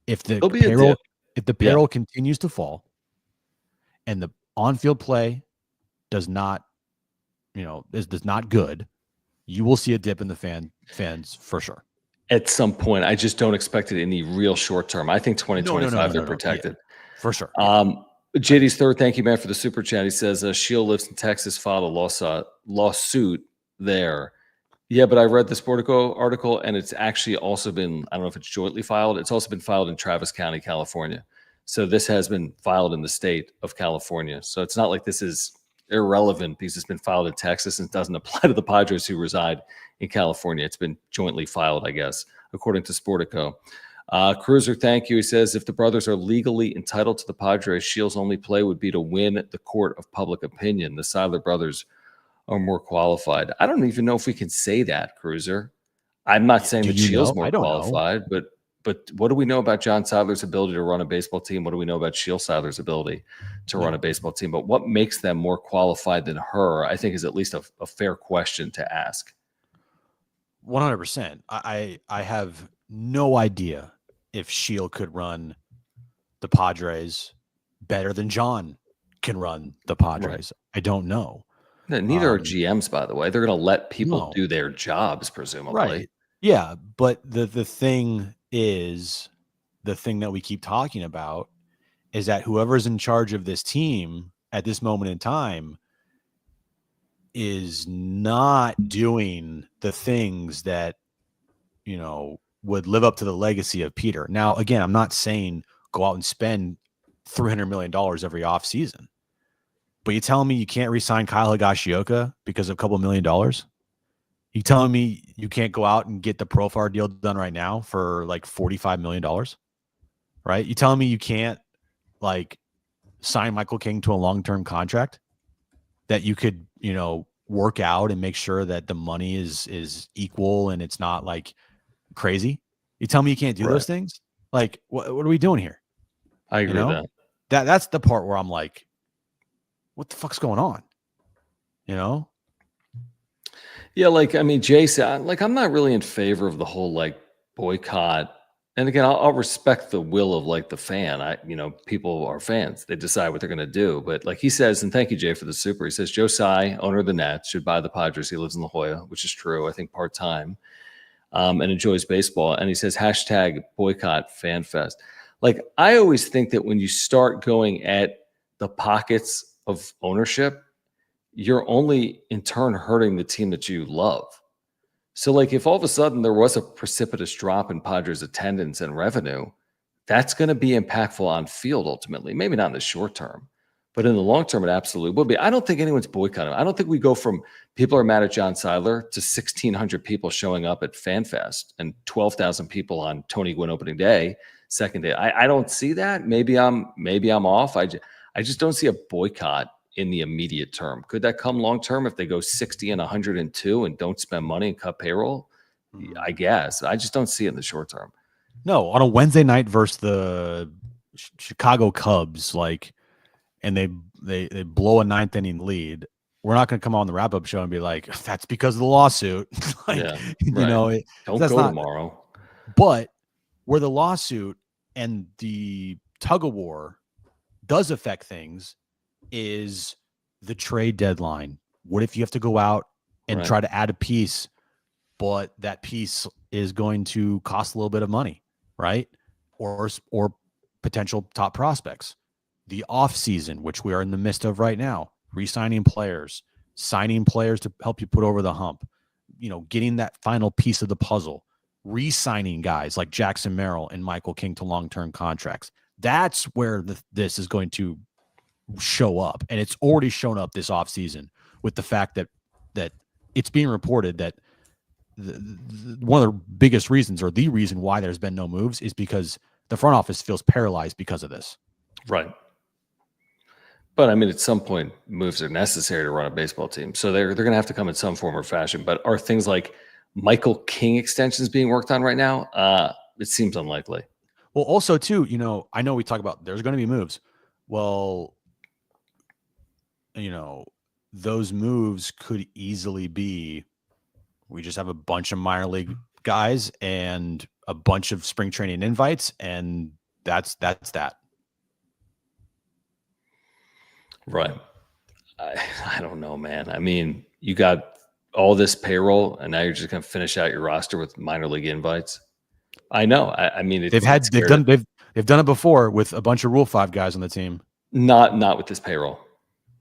If the payroll continues to fall and the on-field play does not, is not good, you will see a dip in the fans for sure. At some point, I just don't expect it in the real short term. I think 2025 they're protected. Yeah, for sure. JD's third, thank you, man, for the super chat. He says, Sheel lives in Texas, filed a lawsuit there. Yeah, but I read the Sportico article, and it's actually also been, I don't know if it's jointly filed. It's also been filed in Travis County, California. So this has been filed in the state of California. So it's not like this is irrelevant because it's been filed in Texas and it doesn't apply to the Padres who reside in California. It's been jointly filed, I guess, according to Sportico. Cruiser, thank you. He says, if the brothers are legally entitled to the Padres, Sheel's only play would be to win the court of public opinion. The Syler brothers are more qualified. I don't even know if we can say that, Cruiser. I'm not saying that Sheel's more qualified, but what do we know about John Seidler's ability to run a baseball team? What do we know about Sheel Seidler's ability to run a baseball team? But what makes them more qualified than her, I think, is at least a fair question to ask. 100%. I have no idea if Sheel could run the Padres better than John can run the Padres. Right. I don't know. Neither are GMs, by the way. They're going to let people do their jobs, presumably. Right. Yeah, but the thing is, the thing that we keep talking about is that whoever's in charge of this team at this moment in time is not doing the things that, would live up to the legacy of Peter. Now, again, I'm not saying go out and spend $300 million every offseason. But you telling me you can't re-sign Kyle Higashioka because of a couple $1 million? You telling me you can't go out and get the Profar deal done right now for like $45 million? Right? You telling me you can't sign Michael King to a long-term contract that you could, work out and make sure that the money is equal and it's not like crazy? You tell me you can't do those things? Like, what are we doing here? I agree with that. That's the part where I'm like, what the fuck's going on? Yeah, Jason, I'm not really in favor of the whole boycott. And again, I'll respect the will of the fan. People are fans. They decide what they're going to do. But he says, and thank you, Jay, for the super. He says, Joe Tsai, owner of the Nats, should buy the Padres. He lives in La Jolla, which is true, I think part-time, and enjoys baseball. And he says, hashtag boycott FanFest. I always think that when you start going at the pockets of ownership, you're only in turn hurting the team that you love. So if all of a sudden there was a precipitous drop in Padres attendance and revenue, that's going to be impactful on field ultimately. Maybe not in the short term, but in the long term, it absolutely will be. I don't think anyone's boycotting. I don't think we go from people are mad at John Syler to 1,600 people showing up at FanFest and 12,000 people on Tony Gwynn opening day, second day. I don't see that. Maybe I'm off. I just don't see a boycott in the immediate term. Could that come long term if they go 60 and 102 and don't spend money and cut payroll? I guess. I just don't see it in the short term. No, on a Wednesday night versus the Chicago Cubs, and they blow a 9th inning lead, we're not going to come on the wrap up show and be like, that's because of the lawsuit. Don't go tomorrow. But where the lawsuit and the tug of war does affect things is the trade deadline. What if you have to go out and try to add a piece but that piece is going to cost a little bit of money, right? Or potential top prospects. The off season, which we are in the midst of right now, re-signing players, signing players to help you put over the hump, getting that final piece of the puzzle, re-signing guys like Jackson Merrill and Michael King to long-term contracts. That's where this is going to show up. And it's already shown up this offseason with the fact that it's being reported that one of the biggest reasons, or the reason why there's been no moves, is because the front office feels paralyzed because of this. Right. But I mean, at some point, moves are necessary to run a baseball team. So they're going to have to come in some form or fashion. But are things like Michael King extensions being worked on right now? It seems unlikely. Well, also, too, I know we talk about there's going to be moves. Well, those moves could easily be, we just have a bunch of minor league guys and a bunch of spring training invites, and that's that. Right. I don't know, man. I mean, you got all this payroll, and now you're just going to finish out your roster with minor league invites. I know. I mean, they've done it before with a bunch of Rule 5 guys on the team. Not with this payroll.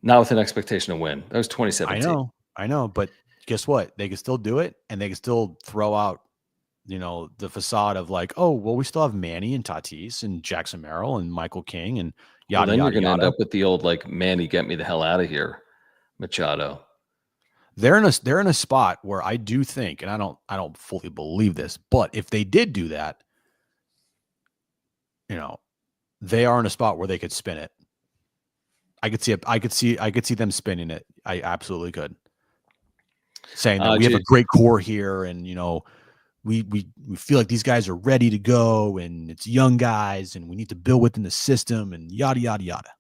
Not with an expectation to win. That was 2017. I know, but guess what? They can still do it, and they can still throw out, the facade of like, oh, well, we still have Manny and Tatis and Jackson Merrill and Michael King and yada, then yada, you're going to end yada. up with the old like, Manny, get me the hell out of here, Machado. They're in a spot where I do think, and I don't fully believe this, but if they did do that, they are in a spot where they could spin it. I could see them spinning it. I absolutely could. Saying that we have a great core here, and we feel like these guys are ready to go, and it's young guys, and we need to build within the system, and yada yada yada.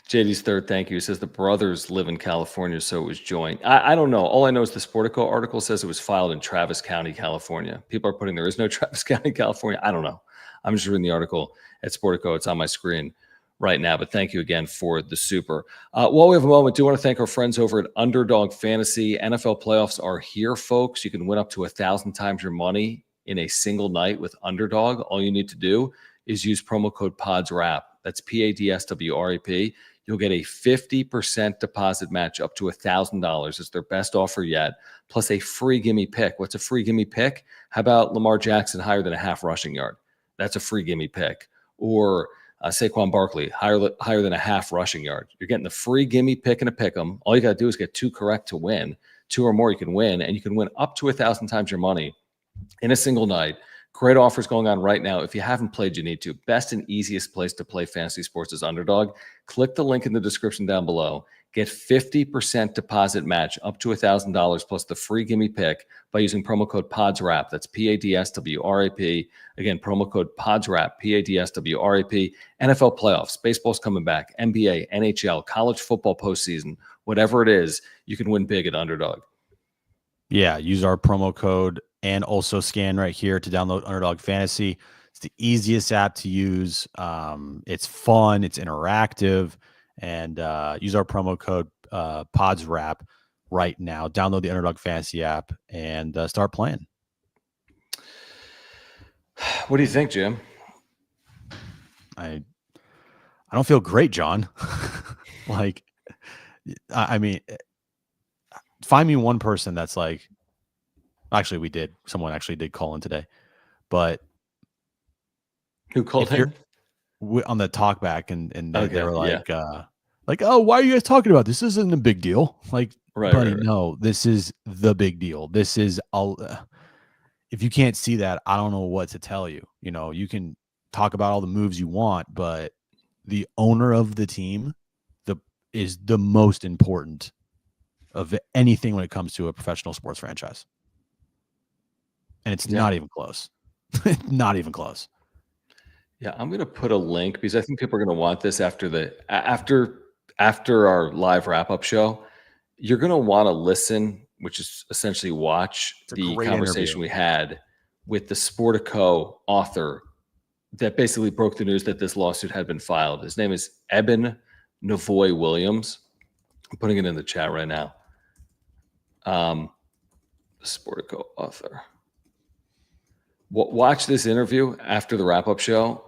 JD's third thank you. He says the brothers live in California, so it was joint. I don't know. All I know is the Sportico article says it was filed in Travis County, California. People are putting there is no Travis County, California. I don't know. I'm just reading the article at Sportico. It's on my screen right now, but thank you again for the super. While we have a moment, do want to thank our friends over at Underdog Fantasy. NFL playoffs are here, folks. You can win up to 1,000 times your money in a single night with Underdog. All you need to do is use promo code PODSWRAP. That's PADSWRAP. You'll get a 50% deposit match up to $1,000. It's their best offer yet, plus a free gimme pick. What's a free gimme pick? How about Lamar Jackson higher than a half rushing yard? That's a free gimme pick. Or Saquon Barkley higher than a half rushing yard. You're getting the free gimme pick and a pick 'em. All you got to do is get 2 correct to win. 2 or more you can win, and you can win up to 1,000 times your money in a single night. Great offers going on right now. If you haven't played, you need to. Best and easiest place to play fantasy sports is Underdog. Click the link in the description down below. Get 50% deposit match up to $1,000 plus the free gimme pick by using promo code PODSWRAP. That's PADSWRAP. Again, promo code PODSWRAP, PADSWRAP. NFL playoffs, baseball's coming back, NBA, NHL, college football postseason, whatever it is, you can win big at Underdog. Yeah, use our promo code and also scan right here to download Underdog Fantasy. It's the easiest app to use. It's fun, it's interactive, and use our promo code PODSWRAP right now. Download the Underdog Fantasy app and start playing. What do you think, Jim? I don't feel great, John. Like, I mean, find me one person that's like, actually, someone actually did call in today, but who called in? On the talkback, and okay, they were like, oh, why are you guys talking about this? This isn't a big deal. Like, buddy, no, this is the big deal. This is if you can't see that, I don't know what to tell you. You can talk about all the moves you want, but the owner of the team is the most important of anything when it comes to a professional sports franchise. And it's not even close. Not even close. Yeah, I'm going to put a link because I think people are going to want this after our live wrap-up show. You're going to want to listen, which is essentially watch the conversation we had with the Sportico author that basically broke the news that this lawsuit had been filed. His name is Eben Navoy Williams. I'm putting it in the chat right now. Sportico author. Watch this interview after the wrap-up show,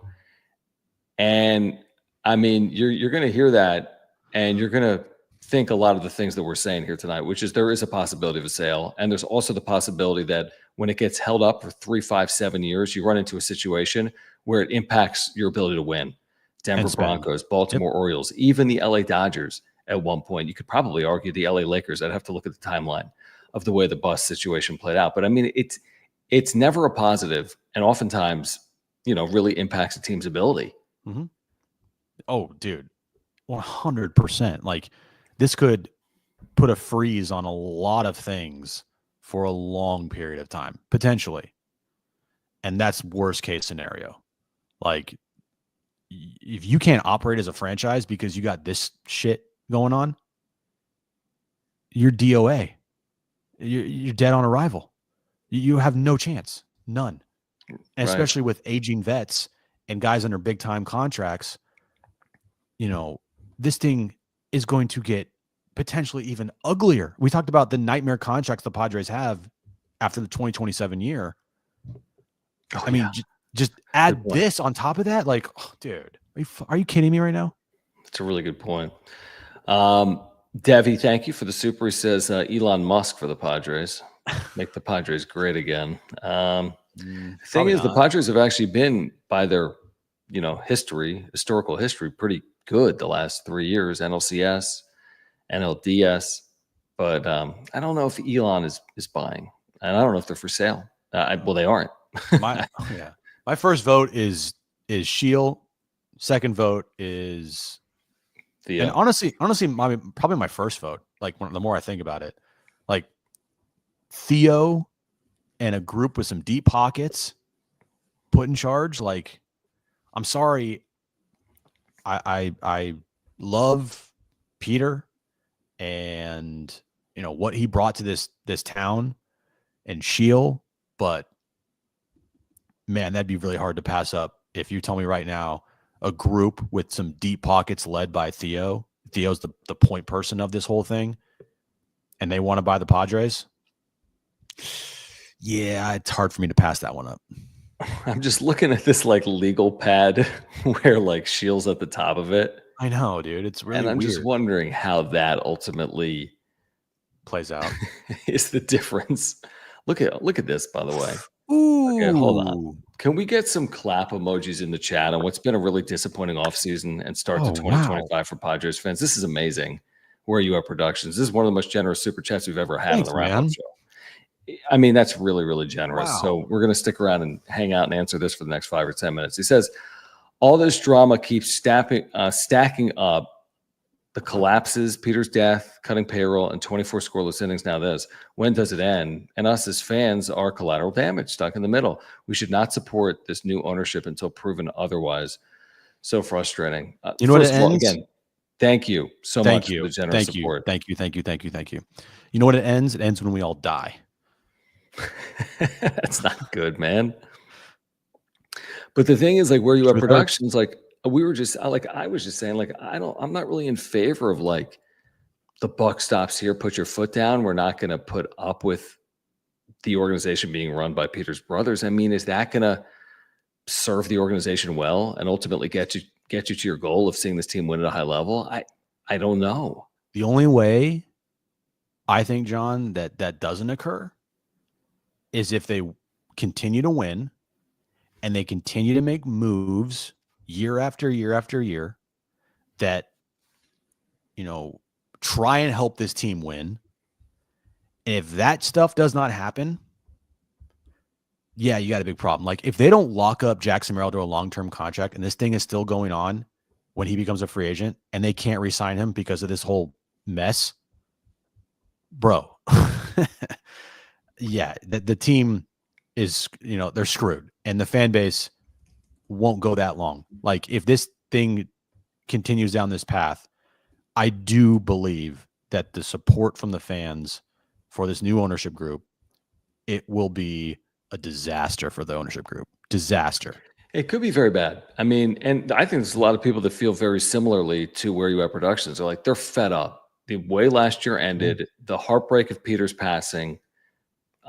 and I mean, you're going to hear that, and you're going to think a lot of the things that we're saying here tonight, which is there is a possibility of a sale, and there's also the possibility that when it gets held up for 3, 5, 7 years, you run into a situation where it impacts your ability to win. Denver Broncos, Baltimore Orioles, even the LA Dodgers at one point. You could probably argue the LA Lakers. I'd have to look at the timeline of the way the bus situation played out. But I mean, it's never a positive, and oftentimes, really impacts a team's ability. Mm-hmm. Oh, dude, 100%. Like, this could put a freeze on a lot of things for a long period of time, potentially. And that's worst case scenario. Like, if you can't operate as a franchise because you got this shit going on, you're DOA. You're dead on arrival. You have no chance. None. And especially with aging vets and guys under big time contracts, this thing is going to get potentially even uglier. We talked about the nightmare contracts the Padres have after the 2027 year. I mean, just add this on top of that. Like, dude, are you kidding me right now? That's a really good point. Devi, thank you for the super. He says Elon Musk for the Padres. Make the Padres great again. The thing is, the Padres have actually been, by their historical history, pretty good the last 3 years. NLCS, NLDS, but I don't know if Elon is buying, and I don't know if they're for sale. Well, they aren't. My first vote is Sheel. Second vote is Theo. And honestly, probably my first vote. Like, the more I think about it, like Theo and a group with some deep pockets put in charge. Like, I'm sorry, I love Peter and what he brought to this town and Sheel, but man, that'd be really hard to pass up if you tell me right now a group with some deep pockets led by Theo. Theo's the point person of this whole thing, and they want to buy the Padres. Yeah, it's hard for me to pass that one up. I'm just looking at this like legal pad where like Sheel's at the top of it. I know, dude. It's really and I'm weird. Just wondering how that ultimately plays out. Is the difference. Look at this, by the way. Ooh. Okay, hold on. Can we get some clap emojis in the chat on what's been a really disappointing offseason and start to 2025 for Padres fans? This is amazing. Where are you at Productions? This is one of the most generous super chats we've ever had on the wrap-up show. I mean, that's really, really generous. Wow. So we're going to stick around and hang out and answer this for the next 5 or 10 minutes. He says, all this drama keeps stacking up. The collapses, Peter's death, cutting payroll, and 24 scoreless innings. Now this. When does it end? And us as fans are collateral damage, stuck in the middle. We should not support this new ownership until proven otherwise. So frustrating. You know what it ends? Again, thank you so much for the generous support. Thank you. You know what it ends? It ends when we all die. That's not good, man. But the thing is, like, where you at Productions, like, we were just like, I was just saying, like, I'm not really in favor of like the buck stops here, put your foot down. We're not going to put up with the organization being run by Peter's brothers. I mean, is that going to serve the organization well and ultimately get you to your goal of seeing this team win at a high level? I don't know. The only way I think, John, that doesn't occur is if they continue to win and they continue to make moves year after year after year that, try and help this team win. And if that stuff does not happen, yeah, you got a big problem. Like, if they don't lock up Jackson Merrill to a long-term contract and this thing is still going on when he becomes a free agent and they can't re-sign him because of this whole mess, bro, yeah, the team is, they're screwed, and the fan base won't go that long. Like, if this thing continues down this path, I do believe that the support from the fans for this new ownership group, it will be a disaster for the ownership group. Disaster. It could be very bad. I mean, and I think there's a lot of people that feel very similarly to where you at Productions. They're like, they're fed up. The way last year ended, the heartbreak of Peter's passing,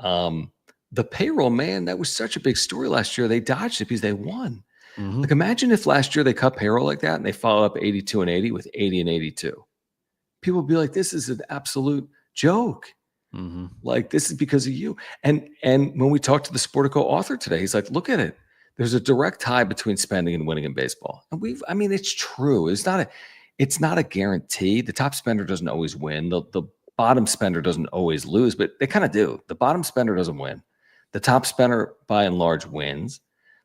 The payroll, man, that was such a big story last year. They dodged it because they won. Mm-hmm. Like, imagine if last year they cut payroll like that and they followed up 82 and 80 with 80 and 82. People would be like, this is an absolute joke. Mm-hmm. Like, this is because of you. And when we talked to the Sportico author today, he's like, look at it. There's a direct tie between spending and winning in baseball. And it's true. It's not a guarantee. The top spender doesn't always win. The bottom spender doesn't always lose, but they kind of do. The bottom spender doesn't win. The top spender, by and large, wins.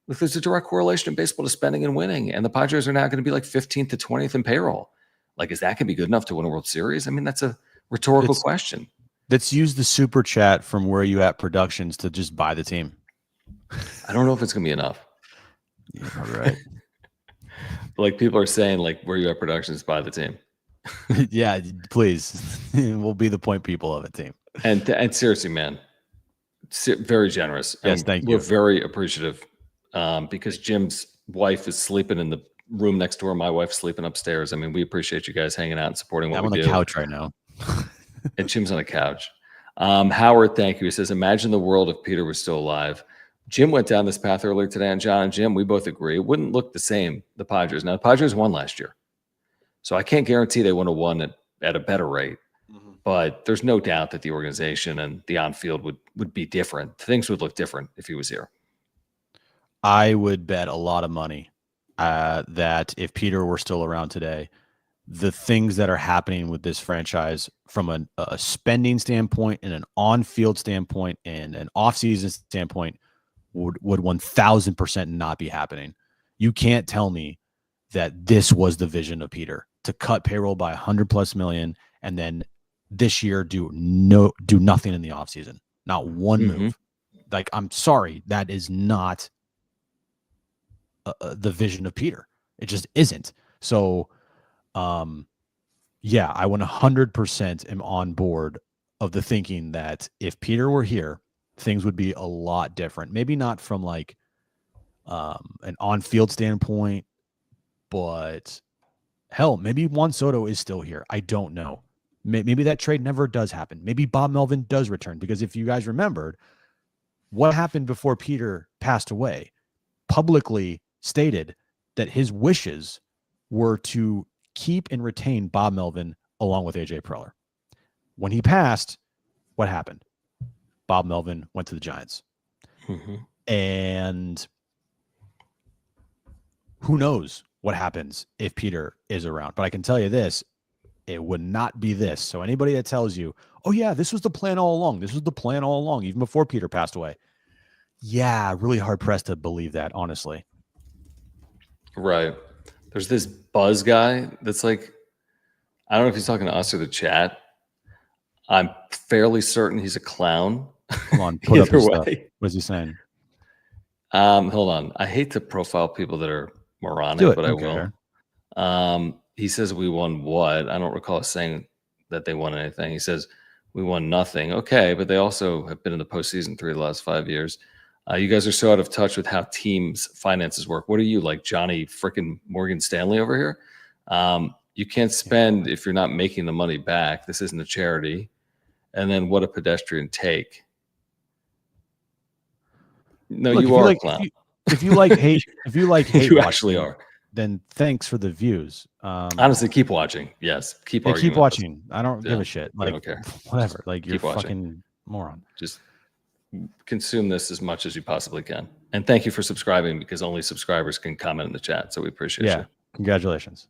Look, there's a direct correlation in baseball to spending and winning. And the Padres are now going to be like 15th to 20th in payroll. Like, is that going to be good enough to win a World Series? I mean, that's a rhetorical question. Let's use the super chat from Where You At Productions to just buy the team. I don't know if it's going to be enough. Yeah, right. Like, people are saying, like, Where You At Productions, buy the team. Yeah, please. We'll be the point people of it, team. And seriously, man, very generous. Yes, and thank we're you. Very appreciative because Jim's wife is sleeping in the room next door. My wife's sleeping upstairs. I mean, we appreciate you guys hanging out and supporting what we do. I'm on the couch right now. And Jim's on the couch. Howard, thank you. He says, imagine the world if Peter was still alive. Jim went down this path earlier today, and John and Jim, we both agree, it wouldn't look the same, the Padres. Now, the Padres won last year. So I can't guarantee they would have won at a better rate. Mm-hmm. But there's no doubt that the organization and the on-field would be different. Things would look different if he was here. I would bet a lot of money that if Peter were still around today, the things that are happening with this franchise from a spending standpoint and an on-field standpoint and an off-season standpoint would 1,000% not be happening. You can't tell me that this was the vision of Peter, to cut payroll by $100+ million and then this year do nothing in the offseason. Not one move. Like, I'm sorry, that is not the vision of Peter. It just isn't. So yeah, I 100% am on board of the thinking that if Peter were here, things would be a lot different. Maybe not from like an on-field standpoint, but hell, maybe Juan Soto is still here. I don't know. Maybe that trade never does happen. Maybe Bob Melvin does return, because if you guys remembered what happened before Peter passed away, publicly stated that his wishes were to keep and retain Bob Melvin along with AJ Preller. When he passed, what happened? Bob Melvin went to the Giants. And who knows what happens if Peter is around. But I can tell you this, it would not be this. So anybody that tells you, oh yeah, this was the plan all along. This was the plan all along, even before Peter passed away. Yeah, really hard pressed to believe that, honestly. Right. There's this Buzz guy that's like, I don't know if he's talking to us or the chat. I'm fairly certain he's a clown. Come on, put up his stuff. What is he saying? Hold on. I hate to profile people that are moronic, but I will. He says we won what? I don't recall us saying that they won anything. He says we won nothing. Okay, but they also have been in the postseason 3 of the last 5 years. You guys are so out of touch with how teams' finances work. What are you, like Johnny frickin' Morgan Stanley over here? You can't spend if you're not making the money back. This isn't a charity. And then what a pedestrian take. No, look, you are a clown. If you like hate, you watching, actually are. Then thanks for the views. Honestly, keep watching. Yes, keep watching. I don't give a shit. Like, I don't care. Whatever. Like, you're keep watching. Fucking moron. Just consume this as much as you possibly can. And thank you for subscribing, because only subscribers can comment in the chat. So we appreciate you. Congratulations.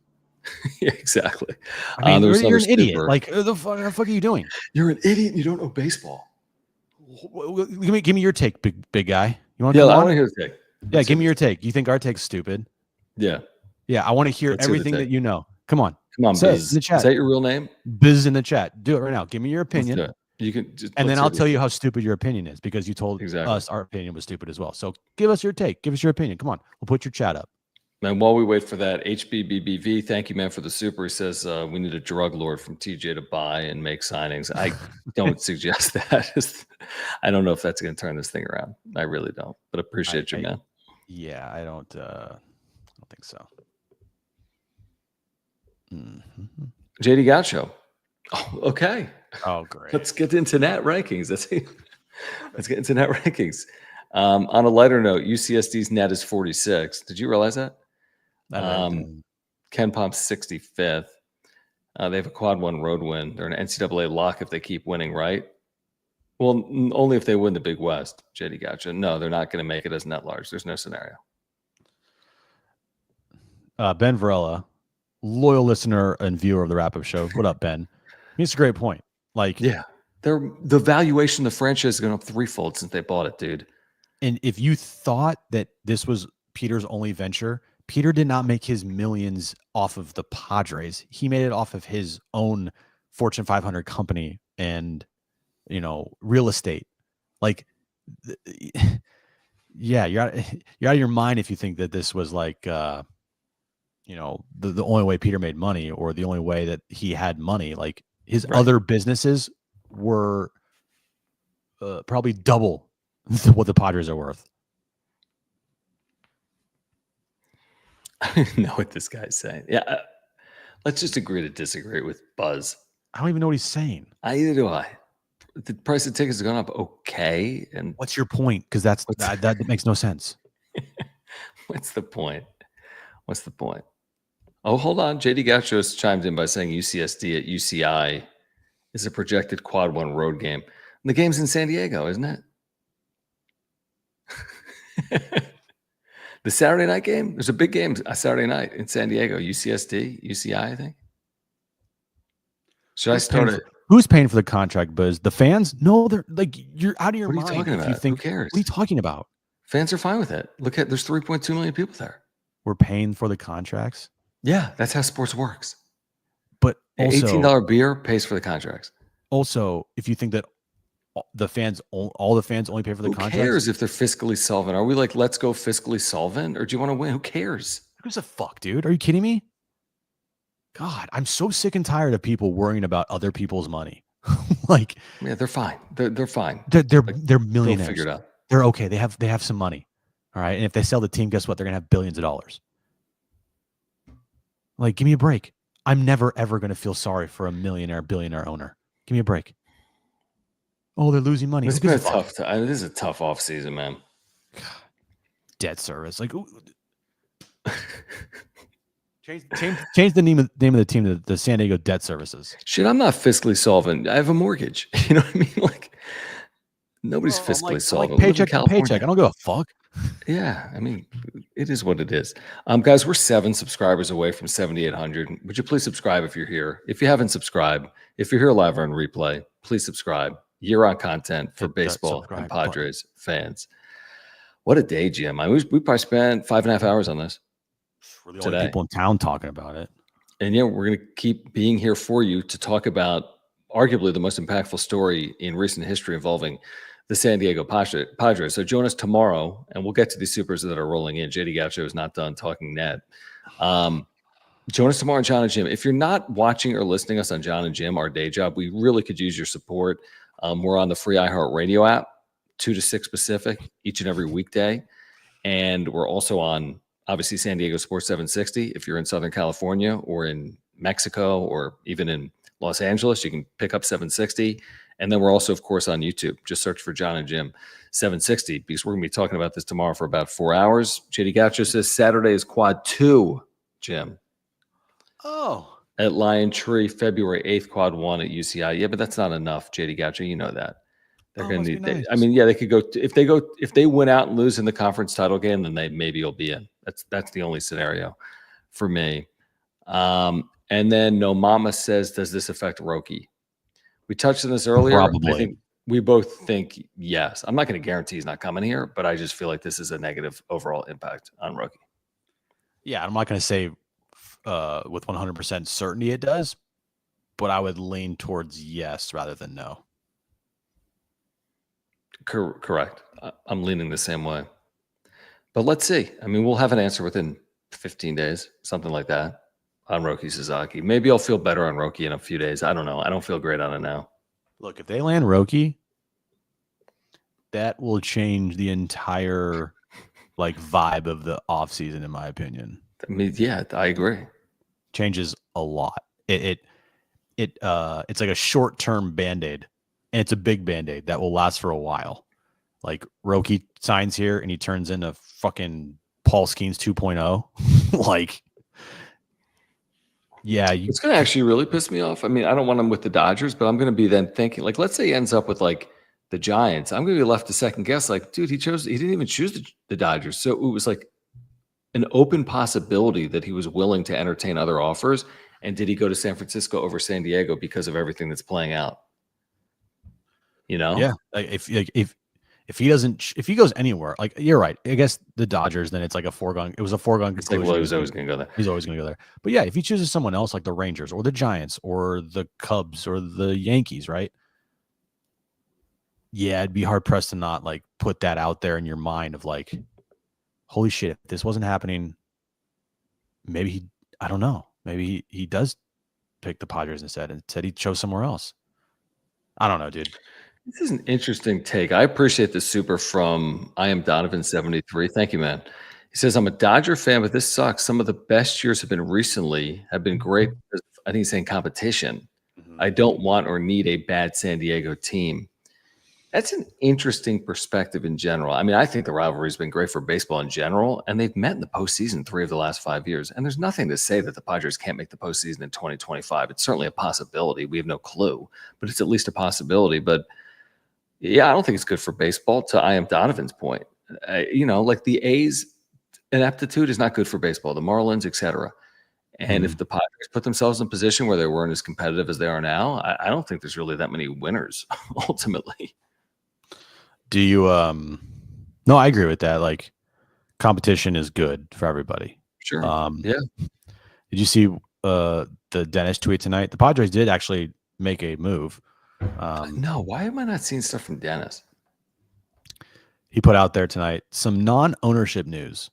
Yeah, exactly. I mean, you're an idiot. Like, the fuck are you doing? You're an idiot. You don't know baseball. Give me your take, big guy. You want? Yeah, I want to hear the take. Yeah, give me your take. You think our take's stupid? Yeah. Yeah, I want to hear everything that you know. Come on, Biz. In the chat. Is that your real name? Biz in the chat. Do it right now. Give me your opinion. You can, and then I'll tell you how stupid your opinion is, because you told us our opinion was stupid as well. So give us your take. Give us your opinion. Come on, we'll put your chat up. And while we wait for that, HBBBV, thank you, man, for the super. He says we need a drug lord from TJ to buy and make signings. I don't suggest that. I don't know if that's going to turn this thing around. I really don't. But appreciate you, man. Yeah, I don't think so. JD Gaucho. Oh, okay. Oh, great. Let's get into net rankings. Let's get into net rankings. On a lighter note, UCSD's net is 46. Did you realize that? Ken Pomp's 65th. They have a quad 1 road win. They're an NCAA lock if they keep winning, right? Well, only if they win the Big West, JD Gotcha. No, they're not going to make it as net large. There's no scenario. Ben Varela, loyal listener and viewer of the wrap-up show. What up, Ben? It's a great point. Like, yeah, the valuation of the franchise is going up threefold since they bought it, dude. And if you thought that this was Peter's only venture, Peter did not make his millions off of the Padres. He made it off of his own Fortune 500 company and, real estate. Like, yeah, you're out of your mind if you think that this was like, the only way Peter made money or the only way that he had money. Like, his other businesses were probably double what the Padres are worth. I don't even know what this guy's saying. Yeah, let's just agree to disagree with Buzz. I don't even know what he's saying. Either do I. The price of tickets has gone up okay. And what's your point? Because that makes no sense. What's the point? Oh, hold on. JD Gauchos chimed in by saying UCSD at UCI is a projected quad 1 road game. And the game's in San Diego, isn't it? The Saturday night game? There's a big game Saturday night in San Diego. UCSD, UCI, I think. Should I start it? Who's paying for the contract, Buzz? The fans? No, they're like, you're out of your mind. What are you talking about? Who cares? What are you talking about? Fans are fine with it. Look at, there's 3.2 million people there. We're paying for the contracts? Yeah, that's how sports works. But also, $18 beer pays for the contracts. Also, if you think that all the fans only pay for the contracts. Who cares if they're fiscally solvent? Are we like, let's go fiscally solvent? Or do you want to win? Who cares? Who gives a fuck, dude? Are you kidding me? God, I'm so sick and tired of people worrying about other people's money. Like, yeah, they're fine. They're fine. They're millionaires. They'll figure it out. They're okay. They have some money. All right. And if they sell the team, guess what? They're gonna have billions of dollars. Like, give me a break. I'm never ever gonna feel sorry for a billionaire owner. Give me a break. Oh, they're losing money. This is a tough off season, man. Debt service. Like, change the name of the team to the San Diego Debt Services. Shit, I'm not fiscally solvent. I have a mortgage. You know what I mean? Like, nobody's fiscally solvent. Like paycheck to paycheck. I don't give a fuck. Yeah, I mean, it is what it is. Guys, we're 7 subscribers away from 7,800. Would you please subscribe if you're here? If you haven't subscribed, if you're here live or on replay, please subscribe. Year-round content for baseball and Padres fans. What a day, Jim. We probably spent 5.5 hours on this. We're the only people in town talking about it. And yeah, we're going to keep being here for you to talk about arguably the most impactful story in recent history involving the San Diego Padres. So join us tomorrow, and we'll get to these supers that are rolling in. JD Gaucho is not done talking net. Join us tomorrow on John and Jim. If you're not watching or listening to us on John and Jim, our day job, we really could use your support. We're on the free iHeartRadio app, 2 to 6 Pacific, each and every weekday. And we're also on, obviously, San Diego Sports 760. If you're in Southern California or in Mexico or even in Los Angeles, you can pick up 760. And then we're also, of course, on YouTube. Just search for John and Jim 760 because we're going to be talking about this tomorrow for about 4 hours. JD Gaucho says Saturday is quad 2, Jim. Oh. At Lion Tree, February 8th, quad 1 at UCI. Yeah, but that's not enough, JD Gaucho. You know that. They're going to need. Nice. I mean, yeah, they could go if they win out and lose in the conference title game, then they maybe will be in. That's the only scenario for me. And then No Mama says, does this affect Roki? We touched on this earlier. Probably. I think we both think yes. I'm not going to guarantee he's not coming here, but I just feel like this is a negative overall impact on Roki. Yeah, I'm not going to say with 100% certainty it does, but I would lean towards yes rather than no. Correct. I'm leaning the same way. But let's see. I mean, we'll have an answer within 15 days, something like that, on Roki Sasaki. Maybe I'll feel better on Roki in a few days. I don't know. I don't feel great on it now. Look, if they land Roki, that will change the entire vibe of the offseason, in my opinion. I mean, yeah, I agree. Changes a lot. It's like a short-term Band-Aid and it's a big Band-Aid that will last for a while. Like Roki signs here and he turns into fucking Paul Skeens 2.0. Like, yeah, It's going to actually really piss me off. I mean, I don't want him with the Dodgers, but I'm going to be then thinking, like, let's say he ends up with like the Giants. I'm going to be left to second guess, like, dude, he didn't even choose the Dodgers. So it was like an open possibility that he was willing to entertain other offers. And did he go to San Francisco over San Diego because of everything that's playing out? You know? Yeah. Like, if he goes anywhere, like you're right. I guess the Dodgers, then it's like a foregone. It was a foregone It's conclusion. like, well, he was always going to go there. He's always going to go there. But yeah, if he chooses someone else like the Rangers or the Giants or the Cubs or the Yankees, right? Yeah, it'd be hard pressed to not like put that out there in your mind of like, holy shit, if this wasn't happening, maybe I don't know. Maybe he does pick the Padres instead and said he chose somewhere else. I don't know, dude. This is an interesting take. I appreciate the super from I am Donovan 73. Thank you, man. He says, I'm a Dodger fan, but this sucks. Some of the best years have been great. Because I think he's saying competition. I don't want or need a bad San Diego team. That's an interesting perspective in general. I mean, I think the rivalry's been great for baseball in general, and they've met in the postseason 3 of the last 5 years. And there's nothing to say that the Padres can't make the postseason in 2025. It's certainly a possibility. We have no clue, but it's at least a possibility. But yeah, I don't think it's good for baseball. To I am Donovan's point, like the A's ineptitude is not good for baseball. The Marlins, etc. And if the Padres put themselves in a position where they weren't as competitive as they are now, I don't think there's really that many winners ultimately. Do you no, I agree with that. Like competition is good for everybody. Sure. Yeah. Did you see the Dennis tweet tonight? The Padres did actually make a move. No, why am I not seeing stuff from Dennis? He put out there tonight some non-ownership news.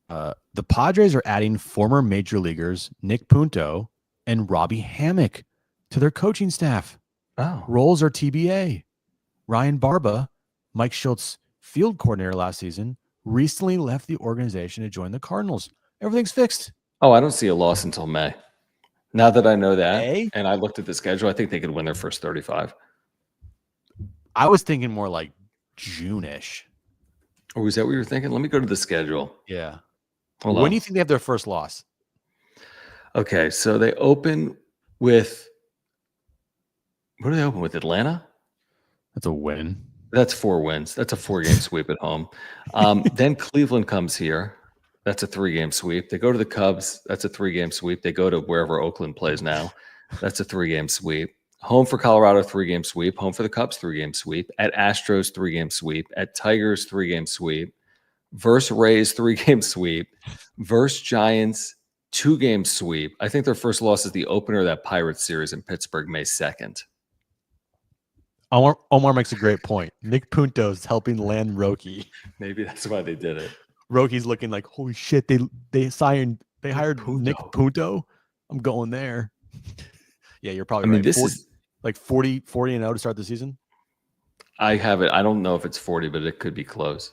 The Padres are adding former major leaguers Nick Punto and Robbie Hammock to their coaching staff. Oh. Roles are TBA. Ryan Barba, Mike Schultz's field coordinator last season, recently left the organization to join the Cardinals. Everything's fixed. Oh, I don't see a loss until May. Now that I know that, May? and I looked at the schedule, I think they could win their first 35. I was thinking more like June-ish. Or was that what you were thinking? Let me go to the schedule. Yeah. Hold on. When do you think they have their first loss? Okay, so they open with – what do they open with? Atlanta? That's a win. That's 4 wins. That's a 4-game sweep at home. Then Cleveland comes here. That's a 3-game sweep. They go to the Cubs. That's a 3-game sweep. They go to wherever Oakland plays now. That's a 3-game sweep. Home for Colorado, 3-game sweep. Home for the Cubs, 3-game sweep. At Astros, 3-game sweep. At Tigers, 3-game sweep. Versus Rays, 3-game sweep. Versus Giants, 2-game sweep. I think their first loss is the opener of that Pirates series in Pittsburgh, May 2nd. Omar makes a great point. Nick Punto is helping land Roki. Maybe that's why they did it. Roki's looking like, holy shit, they hired Punto. Nick Punto. I'm going there. Yeah, you're probably I mean, right. this 40, is like 40-0 to start the season. I have it. I don't know if it's 40, but it could be close.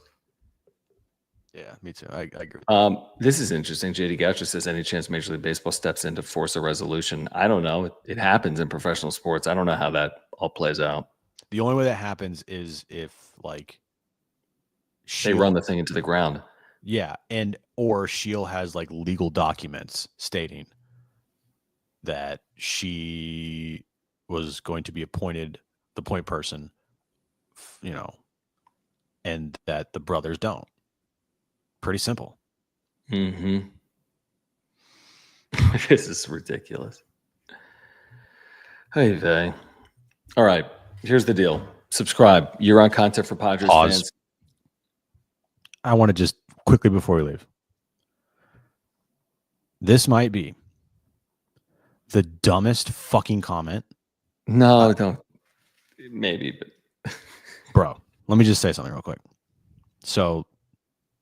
Yeah, me too. I agree. This is interesting. JD Goucher says, any chance Major League Baseball steps in to force a resolution? I don't know. It happens in professional sports. I don't know how that all plays out. The only way that happens is if like they run the thing into the ground. Yeah, or Sheel has like legal documents stating that she was going to be appointed the point person, and that the brothers don't. Pretty simple. Mm-hmm. This is ridiculous. Hey, Vay. All right. Here's the deal. Subscribe. You're on content for Padres fans. I want to just quickly before we leave. This might be the dumbest fucking comment. No, don't. Maybe, but bro, let me just say something real quick. So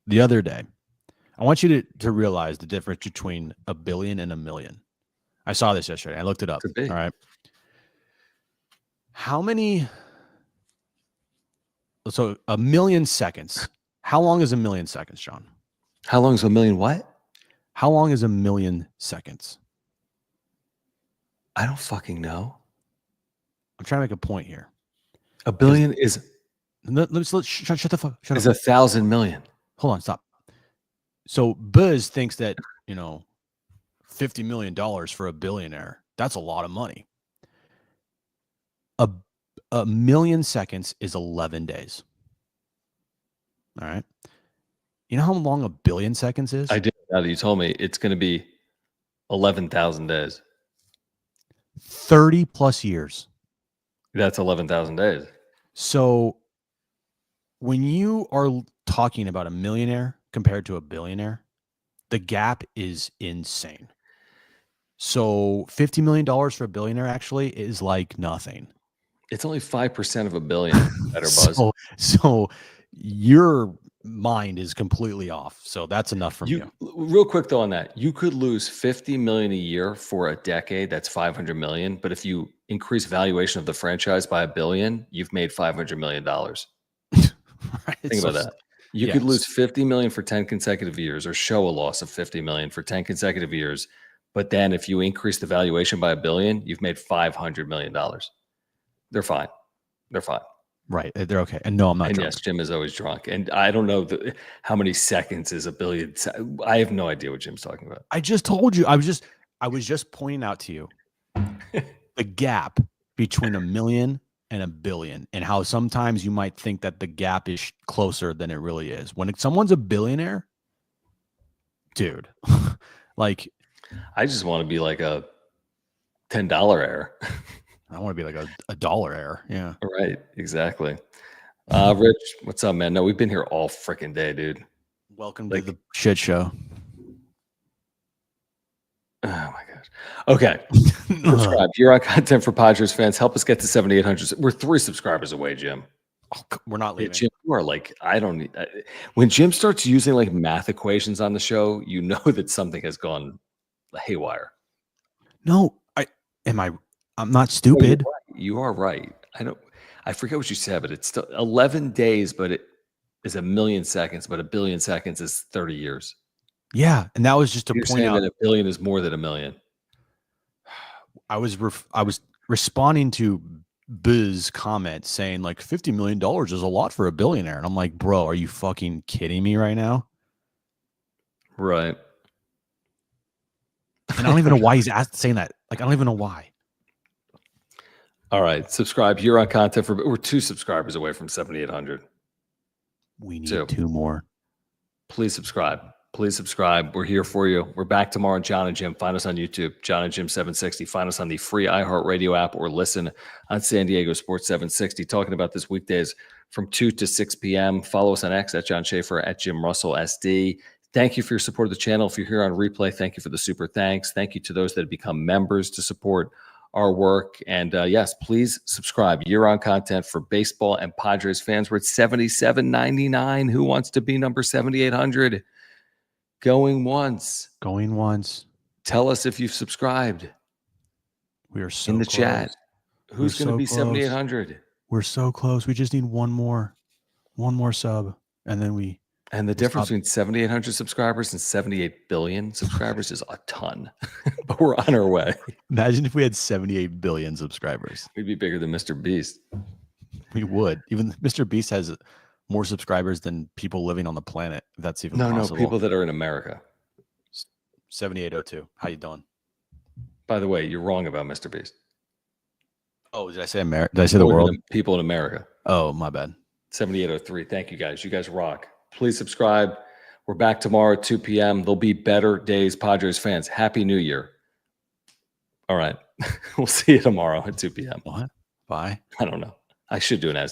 the other day, I want you to realize the difference between a billion and a million. I saw this yesterday. I looked it up. All right. How many? So a million seconds. How long is a million seconds, John? How long is a million what? How long is a million seconds? I don't fucking know. I'm trying to make a point here. A billion is Let's shut the fuck. Shut is up. 1,000 million. Hold on, stop. So Buzz thinks that, $50 million for a billionaire, that's a lot of money. A million seconds is 11 days. All right. You know how long a billion seconds is? I did. Now that you told me, it's going to be 11,000 days. 30 plus years. That's 11,000 days. So when you are talking about a millionaire compared to a billionaire, the gap is insane. So $50 million for a billionaire actually is like nothing. It's only 5% of a billion. Better Buzz. So your mind is completely off. So that's enough from you. Real quick though on that, you could lose 50 million a year for a decade. That's 500 million. But if you increase valuation of the franchise by $1 billion, you've made $500 million. Right? Think about that. You could lose 50 million for 10 consecutive years, or show a loss of 50 million for 10 consecutive years. But then if you increase the valuation by $1 billion, you've made $500 million. They're fine. They're fine. Right. They're okay. And no, I'm not drunk. Yes, Jim is always drunk. And I don't know how many seconds is a billion. I have no idea what Jim's talking about. I just told you. I was just pointing out to you the gap between a million and a billion, and how sometimes you might think that the gap is closer than it really is. When someone's a billionaire, dude, like, I just want to be like a $10 heir. I want to be like a dollar heir. Yeah. Right. Exactly. Rich, what's up, man? No, we've been here all freaking day, dude. Welcome to the shit show. Oh my gosh. Okay. Subscribe. You're on content for Padres fans. Help us get to 7,800. We're 3 subscribers away, Jim. Oh, we're not leaving. Jim, you are like, I don't need. When Jim starts using like math equations on the show, you know that something has gone haywire. No, I'm not stupid. No, you are right. I forget what you said, but it's still 11 days, but it is 1 million seconds, but 1 billion seconds is 30 years. Yeah. And that was just to point out that 1 billion is more than 1 million. I was responding to Buzz comment saying like $50 million is a lot for a billionaire. And I'm like, bro, are you fucking kidding me right now? Right. And I don't even know why he's saying that. Like, I don't even know why. All right. Subscribe. You're on content for, we're 2 subscribers away from 7,800. We need 2 more. Please subscribe. Please subscribe. We're here for you. We're back tomorrow. John and Jim. Find us on YouTube. John and Jim 760. Find us on the free iHeartRadio app, or listen on San Diego Sports 760. Talking about this weekdays from 2 to 6 p.m. Follow us on X at John Schaefer, at Jim Russell SD. Thank you for your support of the channel. If you're here on replay, thank you for the super thanks. Thank you to those that have become members to support our work. And yes, please subscribe. Year on content for baseball and Padres fans. We're at $77.99. Who wants to be number 7,800? Going once. Going once. Tell us if you've subscribed. We are so in the close. chat. Who's going to be 7,800? We're so close. We just need one more sub, and then we. And the difference between 7,800 subscribers and 78 billion subscribers is a ton, but we're on our way. Imagine if we had 78 billion subscribers. We'd be bigger than Mr. Beast. We would. Even Mr. Beast has more subscribers than people living on the planet. If that's even possible. No, people that are in America. 7802. How you doing? By the way, you're wrong about Mr. Beast. Oh, did I say America? Did I say the world? People in America. Oh, my bad. 7803. Thank you, guys. You guys rock. Please subscribe. We're back tomorrow at 2 p.m. There'll be better days, Padres fans. Happy New Year. All right. We'll see you tomorrow at 2 p.m. What? Bye. I don't know. I should do an ad.